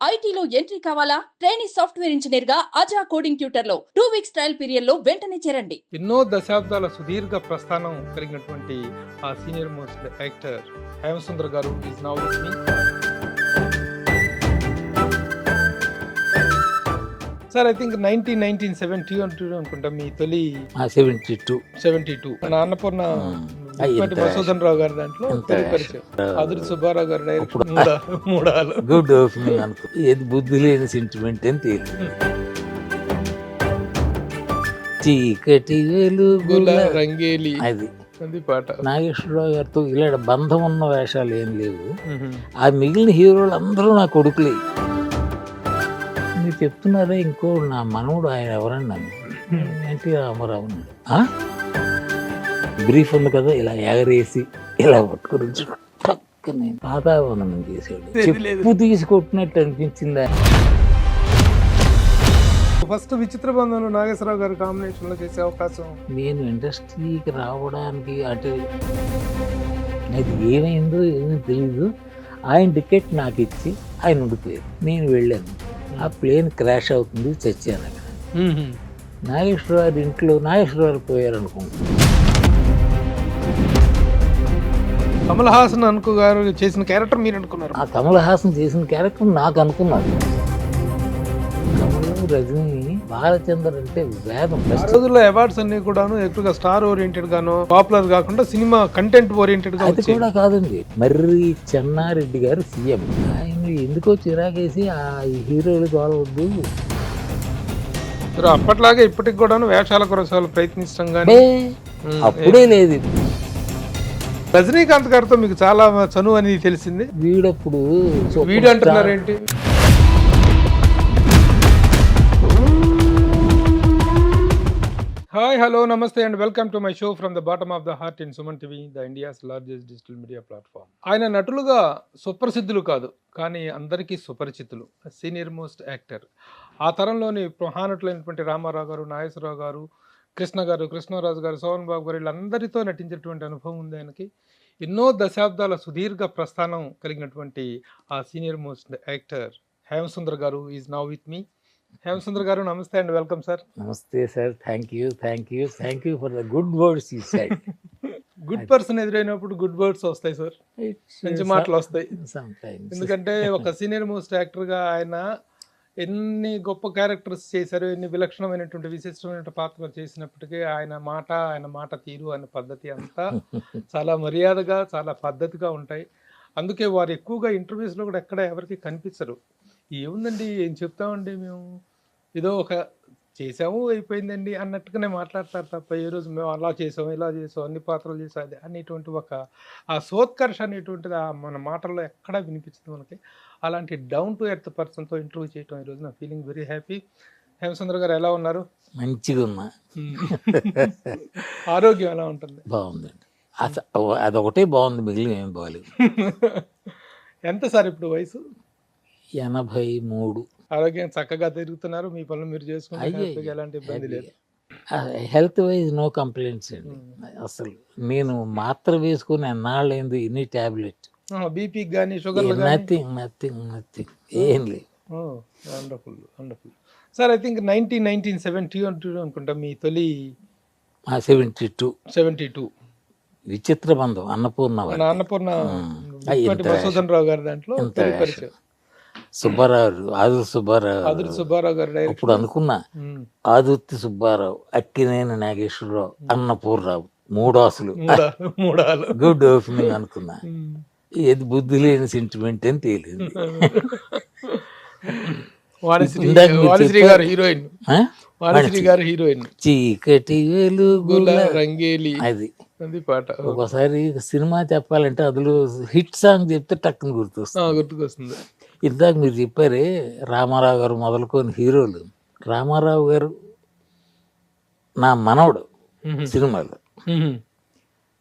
ఐటీలో ఎంట్రీ కావాలా? Trainee software engineer గా అజా కోడింగ్ ట్యూటర్ లో 2 వీక్స్ ట్రయల్ పీరియడ్ లో వెంటనే చేరండి. ఎన్నో దశాబ్దాల సుదీర్ఘ ప్రస్థానం కలిగినటువంటి ఆ సీనియర్ మోస్ట్ యాక్టర్ హేమసుందర్ గారు is now with me. Sir, I think 1970 అనుకుంటా మీ తొలి 72 మన అన్నపూర్ణ మసూదన్ రావు గారి దాంట్లో తొలి పరిచయం. అదురు సుబ్బారావు గారు డైరెక్ట్ మూడాలు గుడ్ ఓపెనింగ్ అనుకో, ఏది బుద్ధి లేని సెంటిమెంట్ అని తెలియదు. చీకటి వెలుగుల రంగేలి అది అది పాట. నాగేశ్వరరావు గారితో ఇలా బంధం ఉన్న వేషాలు ఏం లేవు. ఆ మిగిలిన హీరోలు అందరూ నా కొడుకులే. మీరు చెప్తున్నారా ఇంకో నా మనవుడు ఆయన ఎవరన్నా ఎన్టీ రామారావు బ్రీఫ్ ఉంది కదా, ఇలా ఎగరేసి ఇలా పట్టుకుని పక్కనే పాతావనం చేసాడు. చెప్పు తీసి కొట్టినట్టు అనిపించింది. ఫస్ట్ విచిత్ర బంధంలో నాగేశ్వరరావు గారి కాంబినేషన్ లో చేసే అవకాశం. నేను ఇండస్ట్రీకి రావడానికి అంటే అది ఏమైందో ఏమీ తెలీదు. ఆయన టికెట్ నాకు ఇచ్చి ఆయన ఉండిపోయారు. నేను వెళ్ళాను. ఆ ప్లేన్ క్రాష్ అవుతుంది, చచ్చాను అక్కడ. నాగేశ్వరరావు ఇంట్లో నాగేశ్వరరావు పోయారు అనుకుంటున్నాను. కమల్ హాసన్ అనుకో గారు చేసిన క్యారెక్టర్ మీరు అనుకున్నారు? ఆ కమల్ హాసన్ చేసిన క్యారెక్టర్ నాకు అనుకున్నాను. కమల్, రజనీ, బాలచందర్ అంటే వేదం. రోజుల్లో అవార్డ్స్ అన్ని కూడాను ఎక్కువగా స్టార్ ఓరియంటెడ్ గాను, పాపులర్ కాకుండా సినిమా కంటెంట్ ఓరియంటెడ్ గా. అది కూడా కాదండి. మర్రి చెన్నారెడ్డి గారు సీఎం. ఆయన ఎందుకో చిరాకేసి ఆ హీరోలు గొడవద్దు. అప్పట్లాగే ఇప్పటికి కూడాను వేషాల కొరసాలు ప్రయత్నించడం కానీ అప్పుడే లేదు. రజనీకాంత్ గారితో మీకు చాలా చనువు అనేది తెలిసింది. వీడప్పుడు వీడు అంటున్నారు ఏంటి? హాయ్, హలో, నమస్తే and welcome to my show from the bottom of the heart in Suman TV, the India's largest digital media platform. ఆయన నటులుగా సుప్రసిద్ధులు కాదు, కానీ అందరికీ సుపరిచితులు. Senior most actor. ఆ తరంలోని మహానటులైనటువంటి రామారావు గారు, నాగేశ్వరరావు గారు, కృష్ణ గారు, కృష్ణరాజు గారు, సోహన్ బాబు గారు, వీళ్ళందరితో నటించినటువంటి అనుభవం ఉంది ఆయనకి. ఎన్నో దశాబ్దాల సుదీర్ఘ ప్రస్థానం కలిగినటువంటి ఆ సీనియర్ మోస్ట్ యాక్టర్ హేమసుందర్ గారు is now with me. Hemasundar గారు, నమస్తే అండ్ వెల్కమ్ సార్. నమస్తే sir. Thank you for the good words you said. Good person ఎదురైనప్పుడు గుడ్ వర్డ్స్ వస్తాయి సార్, మంచి మాటలు వస్తాయి. ఎందుకంటే ఒక సీనియర్ మోస్ట్ యాక్టర్గా ఆయన ఎన్ని గొప్ప క్యారెక్టర్స్ చేశారు, ఎన్ని విలక్షణమైనటువంటి విశిష్టమైన పాత్రలు చేసినప్పటికీ ఆయన మాట తీరు, ఆయన పద్ధతి అంతా చాలా మర్యాదగా, చాలా పద్ధతిగా ఉంటాయి. అందుకే వారు ఎక్కువగా ఇంటర్వ్యూస్లో కూడా ఎక్కడ ఎవరికి కనిపించరు. ఏముందండి, ఏం చెప్తామండి, మేము ఏదో ఒక చేసాము అయిపోయిందండి అన్నట్టుగానే మాట్లాడతారు తప్ప ఏ రోజు మేము అలా చేసాం, ఇలా చేసాం, అన్ని పాత్రలు చేసాం అది అనేటువంటి ఒక ఆ సోత్కర్ష అనేటువంటిది మన మాటల్లో ఎక్కడా వినిపించదు మనకి. అలాంటి డౌన్ టు ఎర్త్ పర్సన్తో ఇంటర్వ్యూ చేయటం ఈరోజు నా ఫీలింగ్ వెరీ హ్యాపీ. హేమసుందర్ గారు ఎలా ఉన్నారు? మంచిగా ఉన్నా. ఆరోగ్యం ఎలా ఉంటుంది? బాగుందండి. అదొకటే బాగుంది, మిగిలిన ఏం బాగాలేదు. ఎంత సార్ ఇప్పుడు వయసు? 83. ఆరోగ్యం చక్కగా తిరుగుతున్నారు, మీ పనులు మీరు చేసుకుంటే ఎలాంటి ఇబ్బంది లేదు. హెల్త్ వైజ్ నో కంప్లైంట్స్ అండి. అసలు నేను మాత్ర వేసుకుని ఎన్నాళ్ళైంది, ఎన్ని టాబ్లెట్, బీపీకి కానీ షుగర్ నథింగ్ ఏం లేదు. వండర్ఫుల్. సార్, ఐ థింక్ 1970 అనుకుంటా మీ తొలి 72 విచిత్ర బంధం అన్నపూర్ణ మసూదన్ రావు గారి దాంట్లో తొలి పరిచయం. ఆదుర్తి సుబ్బారావు గారు అప్పుడు అనుకున్నా, ఆదుర్తి సుబ్బారావు, అక్కినేని నాగేశ్వరరావు, అన్నపూర్ణరావు, మూడాసులు గుడ్ ఓపెనింగ్ అనుకున్నా. ఏది బుద్ధి లేని సెంటిమెంట్ అని తెలియదు. చీకటి వెలుగుల రంగేలి అది అది పాట. ఒకసారి సినిమా చెప్పాలంటే అందులో హిట్ సాంగ్ చెప్తే టక్కున గుర్తుకొస్తుంది. ఇందాక మీరు చెప్పారే రామారావు గారు మొదలుకొని హీరోలు. రామారావు గారు నా మనవడు సినిమాలో.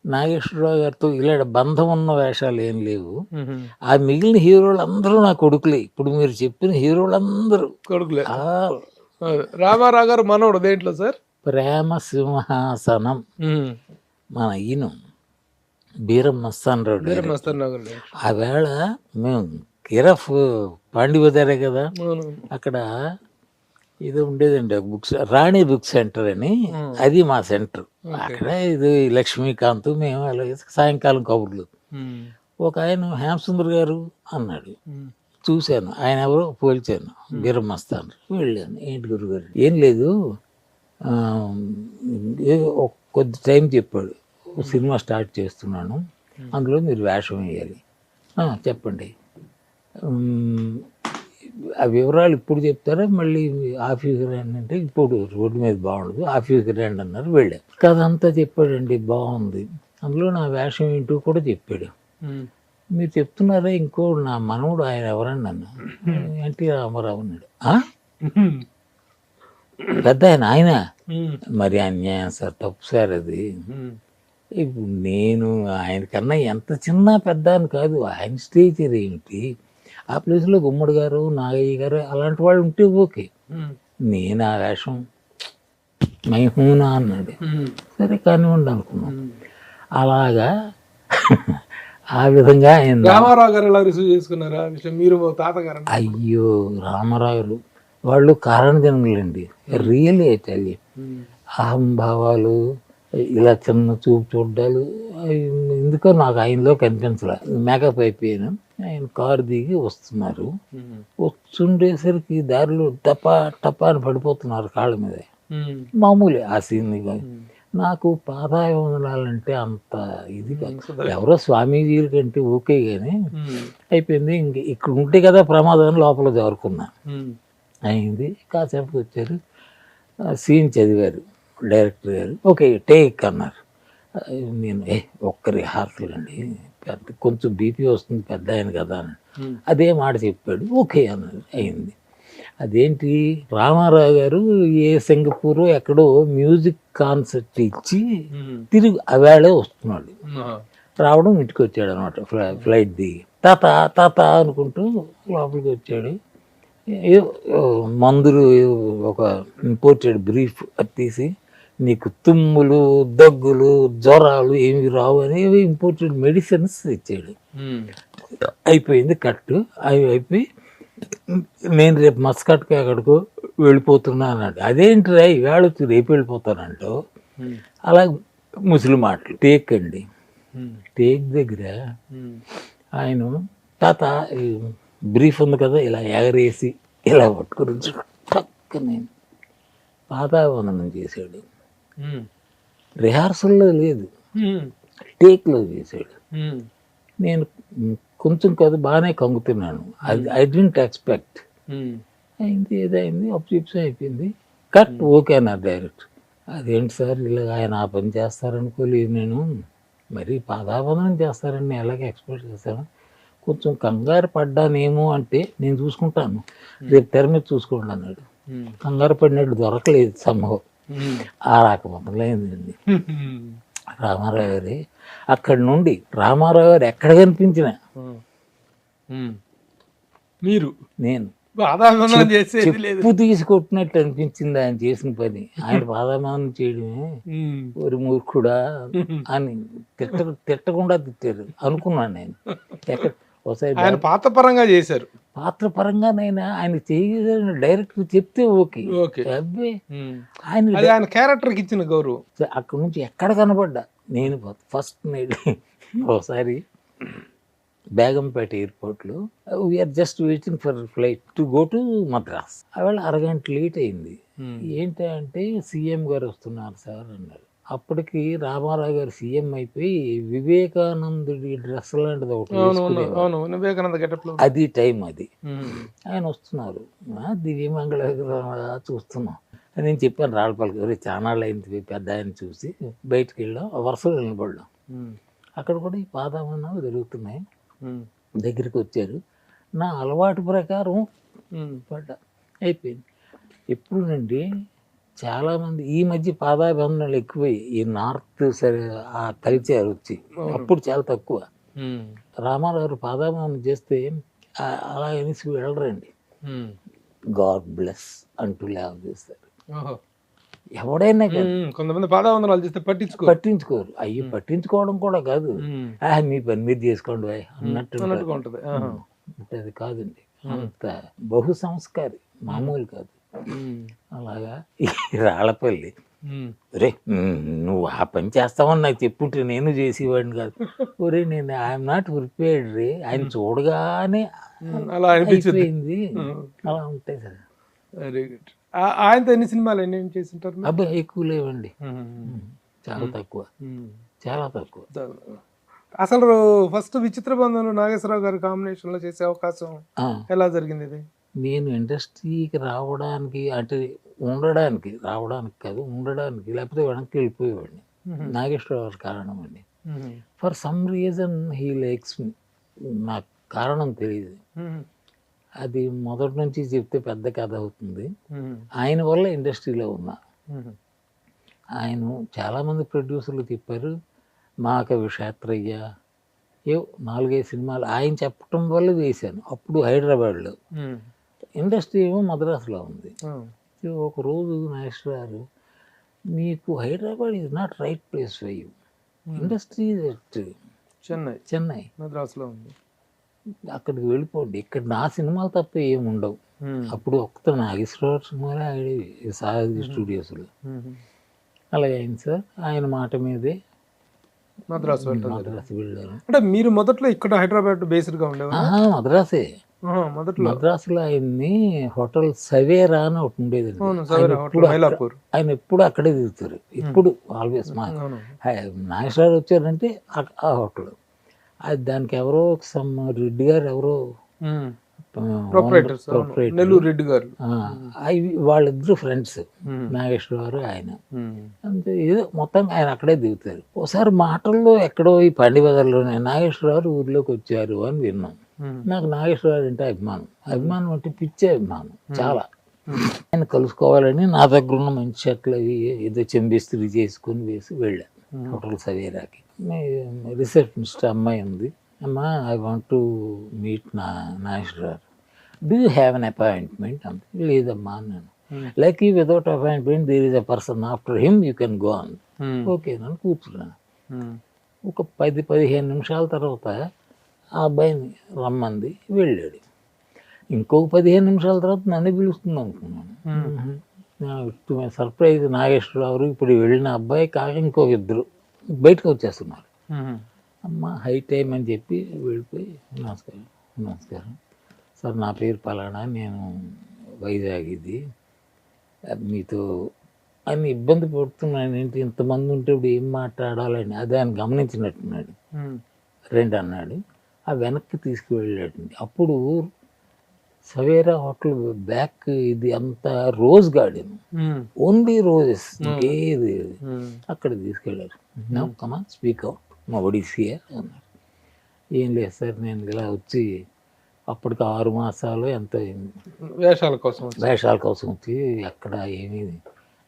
నాగేశ్వరరావు గారితో ఇలా బంధం ఉన్న వేషాలు ఏం లేవు. ఆ మిగిలిన హీరోలు అందరూ నా కొడుకులే. ఇప్పుడు మీరు చెప్పిన హీరోలందరూ కొడుకులే. రామారావు గారు మనవడు దేంట్లో సార్? ప్రేమ సింహాసనం. మన ఈయన బీరం మస్తాన్ రావు. మస్తాన్ రావు. ఆ వేళ మేము కేరఫ్ పాండిబజారే కదా, అవును. అక్కడ ఇది ఉండేదండి ఒక బుక్స్, రాణి బుక్ సెంటర్ అని, అది మా సెంటర్. అక్కడ ఇది లక్ష్మీకాంత్ మేము అలాగే సాయంకాలం కబుర్లు. ఒక ఆయన హేమసుందర్ గారు అన్నాడు, చూశాను, ఆయన ఎవరో పోల్చాను, బీరమస్తాను. వెళ్ళాను, ఏంటి గురుగారు, ఏం లేదు, కొద్ది టైం చెప్పాడు, సినిమా స్టార్ట్ చేస్తున్నాను, అందులో మీరు వేషం వేయాలి. చెప్పండి, ఆ వివరాలు ఇప్పుడు చెప్తారా, మళ్ళీ ఆఫీస్కి రండి అంటే, ఇప్పుడు రోడ్డు మీద బాగుండదు, ఆఫీస్కి రండి అన్నారు. వెళ్ళాను, కథ అంతా చెప్పాడండి, బాగుంది. అందులో నా వేషం ఏంటో కూడా చెప్పాడు. మీరు చెప్తున్నారా, ఇంకో నా మనవుడు ఆయన ఎవరండి అన్న, ఎన్టీ రామారావు అన్నాడు. పెద్ద ఆయన మరి అన్యాయం సార్, తప్పు సార్ అది. ఇప్పుడు నేను ఆయనకన్నా ఎంత చిన్న పెద్ద అని కాదు, ఆయన స్టేచర్ ఏమిటి, ఆ ప్లేస్లో గుమ్మడి గారు, నాగయ్య గారు అలాంటి వాళ్ళు ఉంటే ఓకే, నేను ఆ వేషం మైహూనా అన్నాడు. సరే కానివ్వండి అనుకున్నాను. అలాగా ఆ విధంగా ఆయన రామారావు గారు ఎలా రిసీవ్ చేసుకున్నారా విషయం, మీరు తాతగారు? అయ్యో, రామారావు గారు వాళ్ళు కారణ జన్మలండి, రియల్లీ టెల్, అహంభావాలు, ఇలా చిన్న చూపు చూడ్డాలు, ఎందుకో నాకు ఆయనలో కనిపించలే. మేకప్ అయిపోయాను, ఆయన కారు దిగి వస్తున్నారు, వస్తుండేసరికి దారిలో టపా టపా అని పడిపోతున్నారు కాళ్ళ మీద, మామూలే ఆ సీన్. నాకు పాదాభివందనాలంటే అంత ఇది కాదు, ఎవరో స్వామీజీల కంటే ఓకే కానీ అయిపోయింది. ఇంక ఇక్కడ ఉంటే కదా ప్రమాదం, లోపల జారుకున్నా, అయింది. కాసేపు వచ్చారు, సీన్ చదివారు డైరెక్టర్ గారు, ఓకే టేక్ అన్నారు. నేను ఒక్క రిహార్సల్ అండి, పెద్ద కొంచెం బీపీ వస్తుంది, పెద్ద ఆయన కదా అని అదే మాట చెప్పాడు, ఓకే అన్నారు. అయింది. అదేంటి, రామారావు గారు ఏ సింగపూర్ ఎక్కడో మ్యూజిక్ కాన్సర్ట్ ఇచ్చి తిరిగి అవేళే వస్తున్నాడు, రావడం ఇంటికి వచ్చాడు అనమాట, ఫ్లైట్ దిగి. తాత తాత అనుకుంటూ లోపలికి వచ్చాడు. మందులు ఒక ఇంపోర్టెడ్ బ్రీఫ్ తీసి, నీకు తుమ్ములు, దగ్గులు, జ్వరాలు ఏమి రావు అనేవి ఇంపోర్టెడ్ మెడిసిన్స్ ఇచ్చాడు. అయిపోయింది కట్టు, అవి అయిపోయి నేను రేపు మస్కట్కి ఎక్కడికో వెళ్ళిపోతున్నా అన్నాడు. అదేంటి ఈవేళ వచ్చి రేపు వెళ్ళిపోతానంటూ, అలా ముసలి మాటలు. టేక్ అండి, టేక్ దగ్గర ఆయన తాత బ్రీఫ్ ఉంది కదా, ఇలా ఎగరేసి ఇలా పట్టుకుని టక్క నేను పాదావందనం చేశాడు. రిహార్సల్లో లేదు, టేక్లో చేశాడు. నేను కొంచెం కదా బాగానే కంగుతున్నాను, అది ఐ డోంట్ ఎక్స్పెక్ట్. అయింది, ఏదైంది, అప్సిప్స్ అయిపోయింది, కట్ ఓకే అన్నారు డైరెక్ట్. అదేంటి సార్ ఇలా ఆయన ఆ పని చేస్తారనుకోలేదు నేను, మరి పాదాబంధనం చేస్తారని ఎలాగ ఎక్స్పెక్ట్ చేస్తాను, కొంచెం కంగారు పడ్డానేమో అంటే నేను చూసుకుంటాను, రేపు తెర మీద చూసుకోండి అన్నాడు. కంగారు పడినట్టు దొరకలేదు సంభవం, ఆ రాకపోతుందండి. రామారావు గారి అక్కడి నుండి రామారావు గారు ఎక్కడ కనిపించిన మీరు నేను చెప్పు తీసుకొట్టినట్టు అనిపించింది ఆయన చేసిన పని. ఆయన పాదాభివందనం చేయడమే ఒక మూర్ఖుడా అని తిట్టకుండా తిట్టారు అనుకున్నాను నేను. ఒకసారి ఆయన పాత్ర పరంగా చేశారు, పాత్ర పరంగానైనా ఆయన చేయగలిగిన డైరెక్టర్ చెప్తే ఓకే, అబ్బే ఆయన క్యారెక్టర్కి ఇచ్చిన గౌరవం. అక్కడ నుంచి ఎక్కడ కనబడ్డా నేను ఫస్ట్ నైట్ ఒకసారి బేగంపేట ఎయిర్పోర్ట్లో we're just waiting for flight to go to Madras. అవేళ అరగంట లేట్ అయింది. ఏంటంటే సీఎం గారు వస్తున్నారు సార్ అన్నారు. అప్పటికి రామారావు గారు సీఎం అయిపోయి వివేకానందుడి డ్రెస్ లాంటిది ఒకటి, అది టైం అది, ఆయన వస్తున్నారు. దివ్యమంగళ చూస్తున్నాం. నేను చెప్పాను రాళ్ళపల్లి గారు, చానాళ్ళు అయింది పెద్ద ఆయన చూసి బయటకు వెళ్ళాం, వరుసలో నిలబడ్డాం. అక్కడ కూడా ఈ పాదాభివందనాలు జరుగుతున్నాయి. దగ్గరికి వచ్చారు, నా అలవాటు ప్రకారం పడ్డా, అయిపోయింది. ఎప్పుడు నుండి చాలామంది ఈ మధ్య పాదాభివందనాలు ఎక్కువై, ఈ నార్త్ సరే ఆ కల్చర్ వచ్చి, అప్పుడు చాలా తక్కువ. రామారావు పాదాభివందనం చేస్తే అలా అనేసి వెళ్ళరండి, గాడ్ బ్లెస్ అంటూ లేవ చేస్తారు. ఎవడైనా కొంతమంది పాదావందనాలు చేస్తే పట్టించుకోరు. అయ్యి పట్టించుకోవడం కూడా కాదు, మీ పని మీరు చేసుకోండి అన్నట్టు ఉంటుంది కాదండి. అంత బహు సంస్కారి, మామూలు కాదు. అలాగా ఈ రాళ్ళపల్లి, ఒరే నువ్వు ఆ పని చేస్తావని నాకు చెప్పుంటే నేను చేసేవాడిని కాదు. ఒరే నేను ఐఎమ్ నాట్ ప్రిపేర్డ్ రే, ఆయన చూడగానే అలా అనిపించింది. అయిపోయింది. అలా ఉంటాయి సార్. Very good. ఆయనతో ఎన్ని సినిమాలు ఎన్ని చేసింటారు మీరు? అబ్బాయి ఎక్కువ లేవండి, చాలా తక్కువ, చాలా తక్కువ. అసలు ఫస్ట్ విచిత్ర బంధంలో నాగేశ్వరరావు గారి కాంబినేషన్ లో చేసే అవకాశం ఆ, ఎలా జరిగింది ఇది? నేను ఇండస్ట్రీకి రావడానికి అంటే ఉండడానికి, రావడానికి కాదు ఉండడానికి, లేకపోతే వెనక్కి వెళ్ళిపోయేవాడిని. నాగేశ్వరరావు కారణం అండి. For some reason he likes me. నాకు కారణం తెలియదు, అది మొదటి నుంచి చెప్తే పెద్ద కథ అవుతుంది. ఆయన వల్ల ఇండస్ట్రీలో ఉన్నా. ఆయన చాలామంది ప్రొడ్యూసర్లు చెప్పారు, మాకవి క్షేత్రయ్య ఏవో 4-5 సినిమాలు ఆయన చెప్పటం వల్ల వేశాను. అప్పుడు హైదరాబాద్లో, ఇండస్ట్రీ ఏమో మద్రాసులో ఉంది. ఒకరోజు నాగేశ్వర గారు, నీకు Hyderabad is not right place for you, industry Chennai మద్రాసులో ఉంది, అక్కడికి వెళ్ళిపోండి, ఇక్కడ నా సినిమాలు తప్ప ఏమి ఉండవు. అప్పుడు ఒక్క నాగేశ్వరరావు సినిమాలే ఆడేవి సారథి స్టూడియోస్లో. అలాగే అయింది సార్. ఆయన మాట మీదే మద్రాసు మద్రాసు వెళ్ళాను. అంటే మీరు మొదట్లో ఇక్కడ హైదరాబాద్ బేస్డ్ గా ఉండేవారు? మద్రాసే. మొదట్లో మద్రాసులో ఆయన్ని హోటల్ సవేరా అని ఒకటి ఉండేదండి. ఆయన ఎప్పుడు అక్కడే దిగుతారు, ఇప్పుడు ఆల్వేస్. మా నాగేశ్వరరావు వచ్చారంటే ఆ హోటల్. అది దానికి ఎవరో సమ్ రెడ్డి గారు ఎవరో నెల్లూరు రెడ్డి గారు, వాళ్ళిద్దరు ఫ్రెండ్స్, నాగేశ్వరరావు ఆయన. అంతే, ఏదో మొత్తం ఆయన అక్కడే దిగుతారు. ఒకసారి మాటల్లో ఎక్కడో ఈ పండిబజార్లోనే నాగేశ్వరరావు ఊర్లోకి వచ్చారు అని విన్నాం. నాకు నాగేశ్వరరావు అంటే అభిమానం అంటే పిచ్చే అభిమానం చాలా. ఆయన కలుసుకోవాలని నా దగ్గర ఉన్న మంచి షర్ట్లు అవి ఏదో చెంబిస్త్రీ చేసుకుని వేసి వెళ్ళా హోటల్ సవేరాకి. రిసెప్షనిస్ట్ అమ్మాయి ఉంది. అమ్మా, I want to meet Nageswararao, do you have an appointment అంత. లేదమ్మా అన్నాను. Like without appointment there is a person after him you can go on. Okay నన్ను కూర్చున్నాను. ఒక 10-15 నిమిషాల తర్వాత ఆ అబ్బాయిని రమ్మంది, వెళ్ళాడు. ఇంకొక 15 నిమిషాల తర్వాత నన్ను పిలుస్తుంది అనుకున్నాను. సర్ప్రైజ్, నాగేశ్వరరావు ఇప్పుడు వెళ్ళిన అబ్బాయి కాక ఇంకొక ఇద్దరు బయటకు వచ్చేస్తున్నారు. అమ్మ హై టైం అని చెప్పి వెళ్ళిపోయి, నమస్కారం సార్, నా పేరు పలానా, నేను వైజాగ్, ఇది మీతో అని ఇబ్బంది పడుతున్నాను ఏంటి, ఇంతమంది ఉంటే ఇప్పుడు ఏం మాట్లాడాలని. అదే ఆయన గమనించినట్టున్నాడు. రెండు అన్నాడు, ఆ వెనక్కి తీసుకువెళ్ళాడండి. అప్పుడు సవేరా హోటల్ బ్యాక్ ఇది అంతా రోజ్ గార్డెన్, ఓన్లీ రోజెస్, ఇంకేది. అక్కడ తీసుకెళ్ళారు. Now come on speak out, మా ఒడిసియా అన్నారు. ఏం లేదు సార్, నేను ఇలా వచ్చి అప్పటికి 6 మాసాలు ఎంత వేషాల కోసం వచ్చి అక్కడ ఏమీ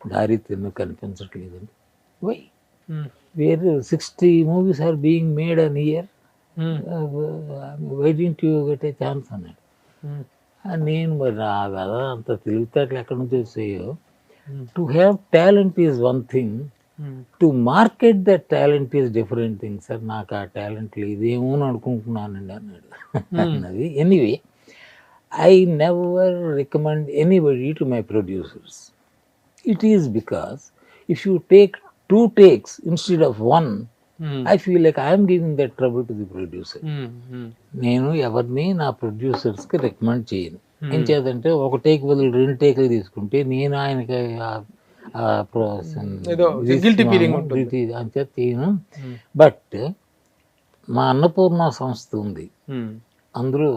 దారి తిన్ను కనిపించట్లేదండి. వై వేరే 60 movies are being made an year, why didn't you get a chance అన్నాడు. నేను మరి నా కదా అంత తెలివితేటలు ఎక్కడి నుంచి వచ్చాయో. To have talent is one thing, to market that talent is different thing sir. నాకు ఆ టాలెంట్ లేదేమో అని అనుకుంటున్నానండి అన్నాడు. అన్నది anyway, I never recommend anybody to my producers. It is because if you take 2 takes instead of 1, I feel like I am giving that trouble to the producer. నేను ఎవరిని నా ప్రొడ్యూసర్స్కి రికమెండ్ చేయను. ఏం చేద్దంటే ఒక టేక్ బదులు 2 టేకులు తీసుకుంటే నేను ఆయనకి అంతే చేయను. బట్ మా అన్నపూర్ణ సంస్థ ఉంది, అందులో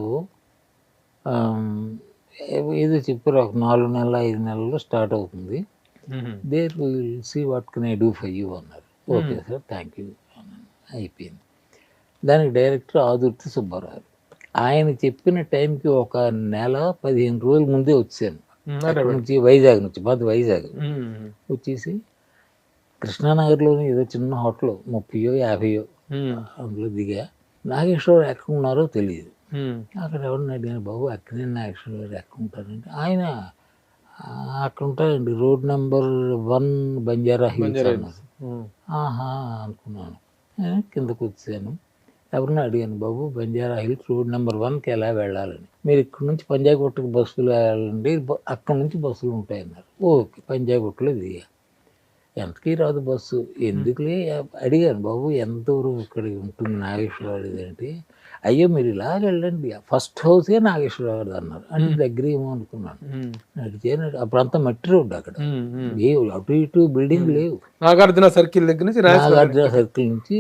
ఏదో చెప్పారు, ఒక 4 నెలల 5 నెలల్లో స్టార్ట్ అవుతుంది. There will see what can I do for you అన్నారు. ఓకే సార్, థ్యాంక్ యూ అన్నాను. అయిపోయింది. దానికి డైరెక్టర్ ఆదుర్తి సుబ్బారావు. ఆయన చెప్పిన టైంకి ఒక నెల 15 రోజుల ముందే వచ్చాను నుంచి, వైజాగ్ నుంచి. మాది వైజాగ్. వచ్చేసి కృష్ణానగర్లోని ఏదో చిన్న హోటల్ 30-50 అందులో దిగా. నాగేశ్వరరావు ఎక్కడ ఉన్నారో తెలియదు. అక్కడ ఎవరిని అడిగాను, బాబు అక్కడే నాగేశ్వరరావు ఎక్కడ ఉంటారంటే, ఆయన అక్కడ ఉంటారండి, రోడ్ నెంబర్ 1 బంజారా హిల్స్ అన్నారు. ఆహా అనుకున్నాను. కిందకు వచ్చాను. ఎవరిని అడిగాను, బాబు బంజారా హిల్స్ రోడ్ నెంబర్ 1కి ఎలా వెళ్ళాలని. మీరు ఇక్కడ నుంచి పంజాగుట్టకు బస్సులు వెళ్ళాలండి, అక్కడ నుంచి బస్సులు ఉంటాయన్నారు. ఓకే, పంజాగుట్టలో దిగా. ఎంతకీ రాదు బస్సు, ఎందుకులే అడిగాను, బాబు ఎంత దూరం ఇక్కడ ఉంటుంది నాగేశ్వరరావు అంటే, అయ్యో మీరు ఇలా వెళ్ళండి, ఫస్ట్ హౌసే నాగేశ్వరరావు అన్నారు. అంటే దగ్గర ఏమో అనుకున్నాను. నడిచాను, అప్పుడంతా మట్టి రోడ్డు, అక్కడ అటు ఇటు బిల్డింగ్ లేవు. నాగార్జున సర్కిల్ దగ్గర నుంచి నాగార్జున సర్కిల్ నుంచి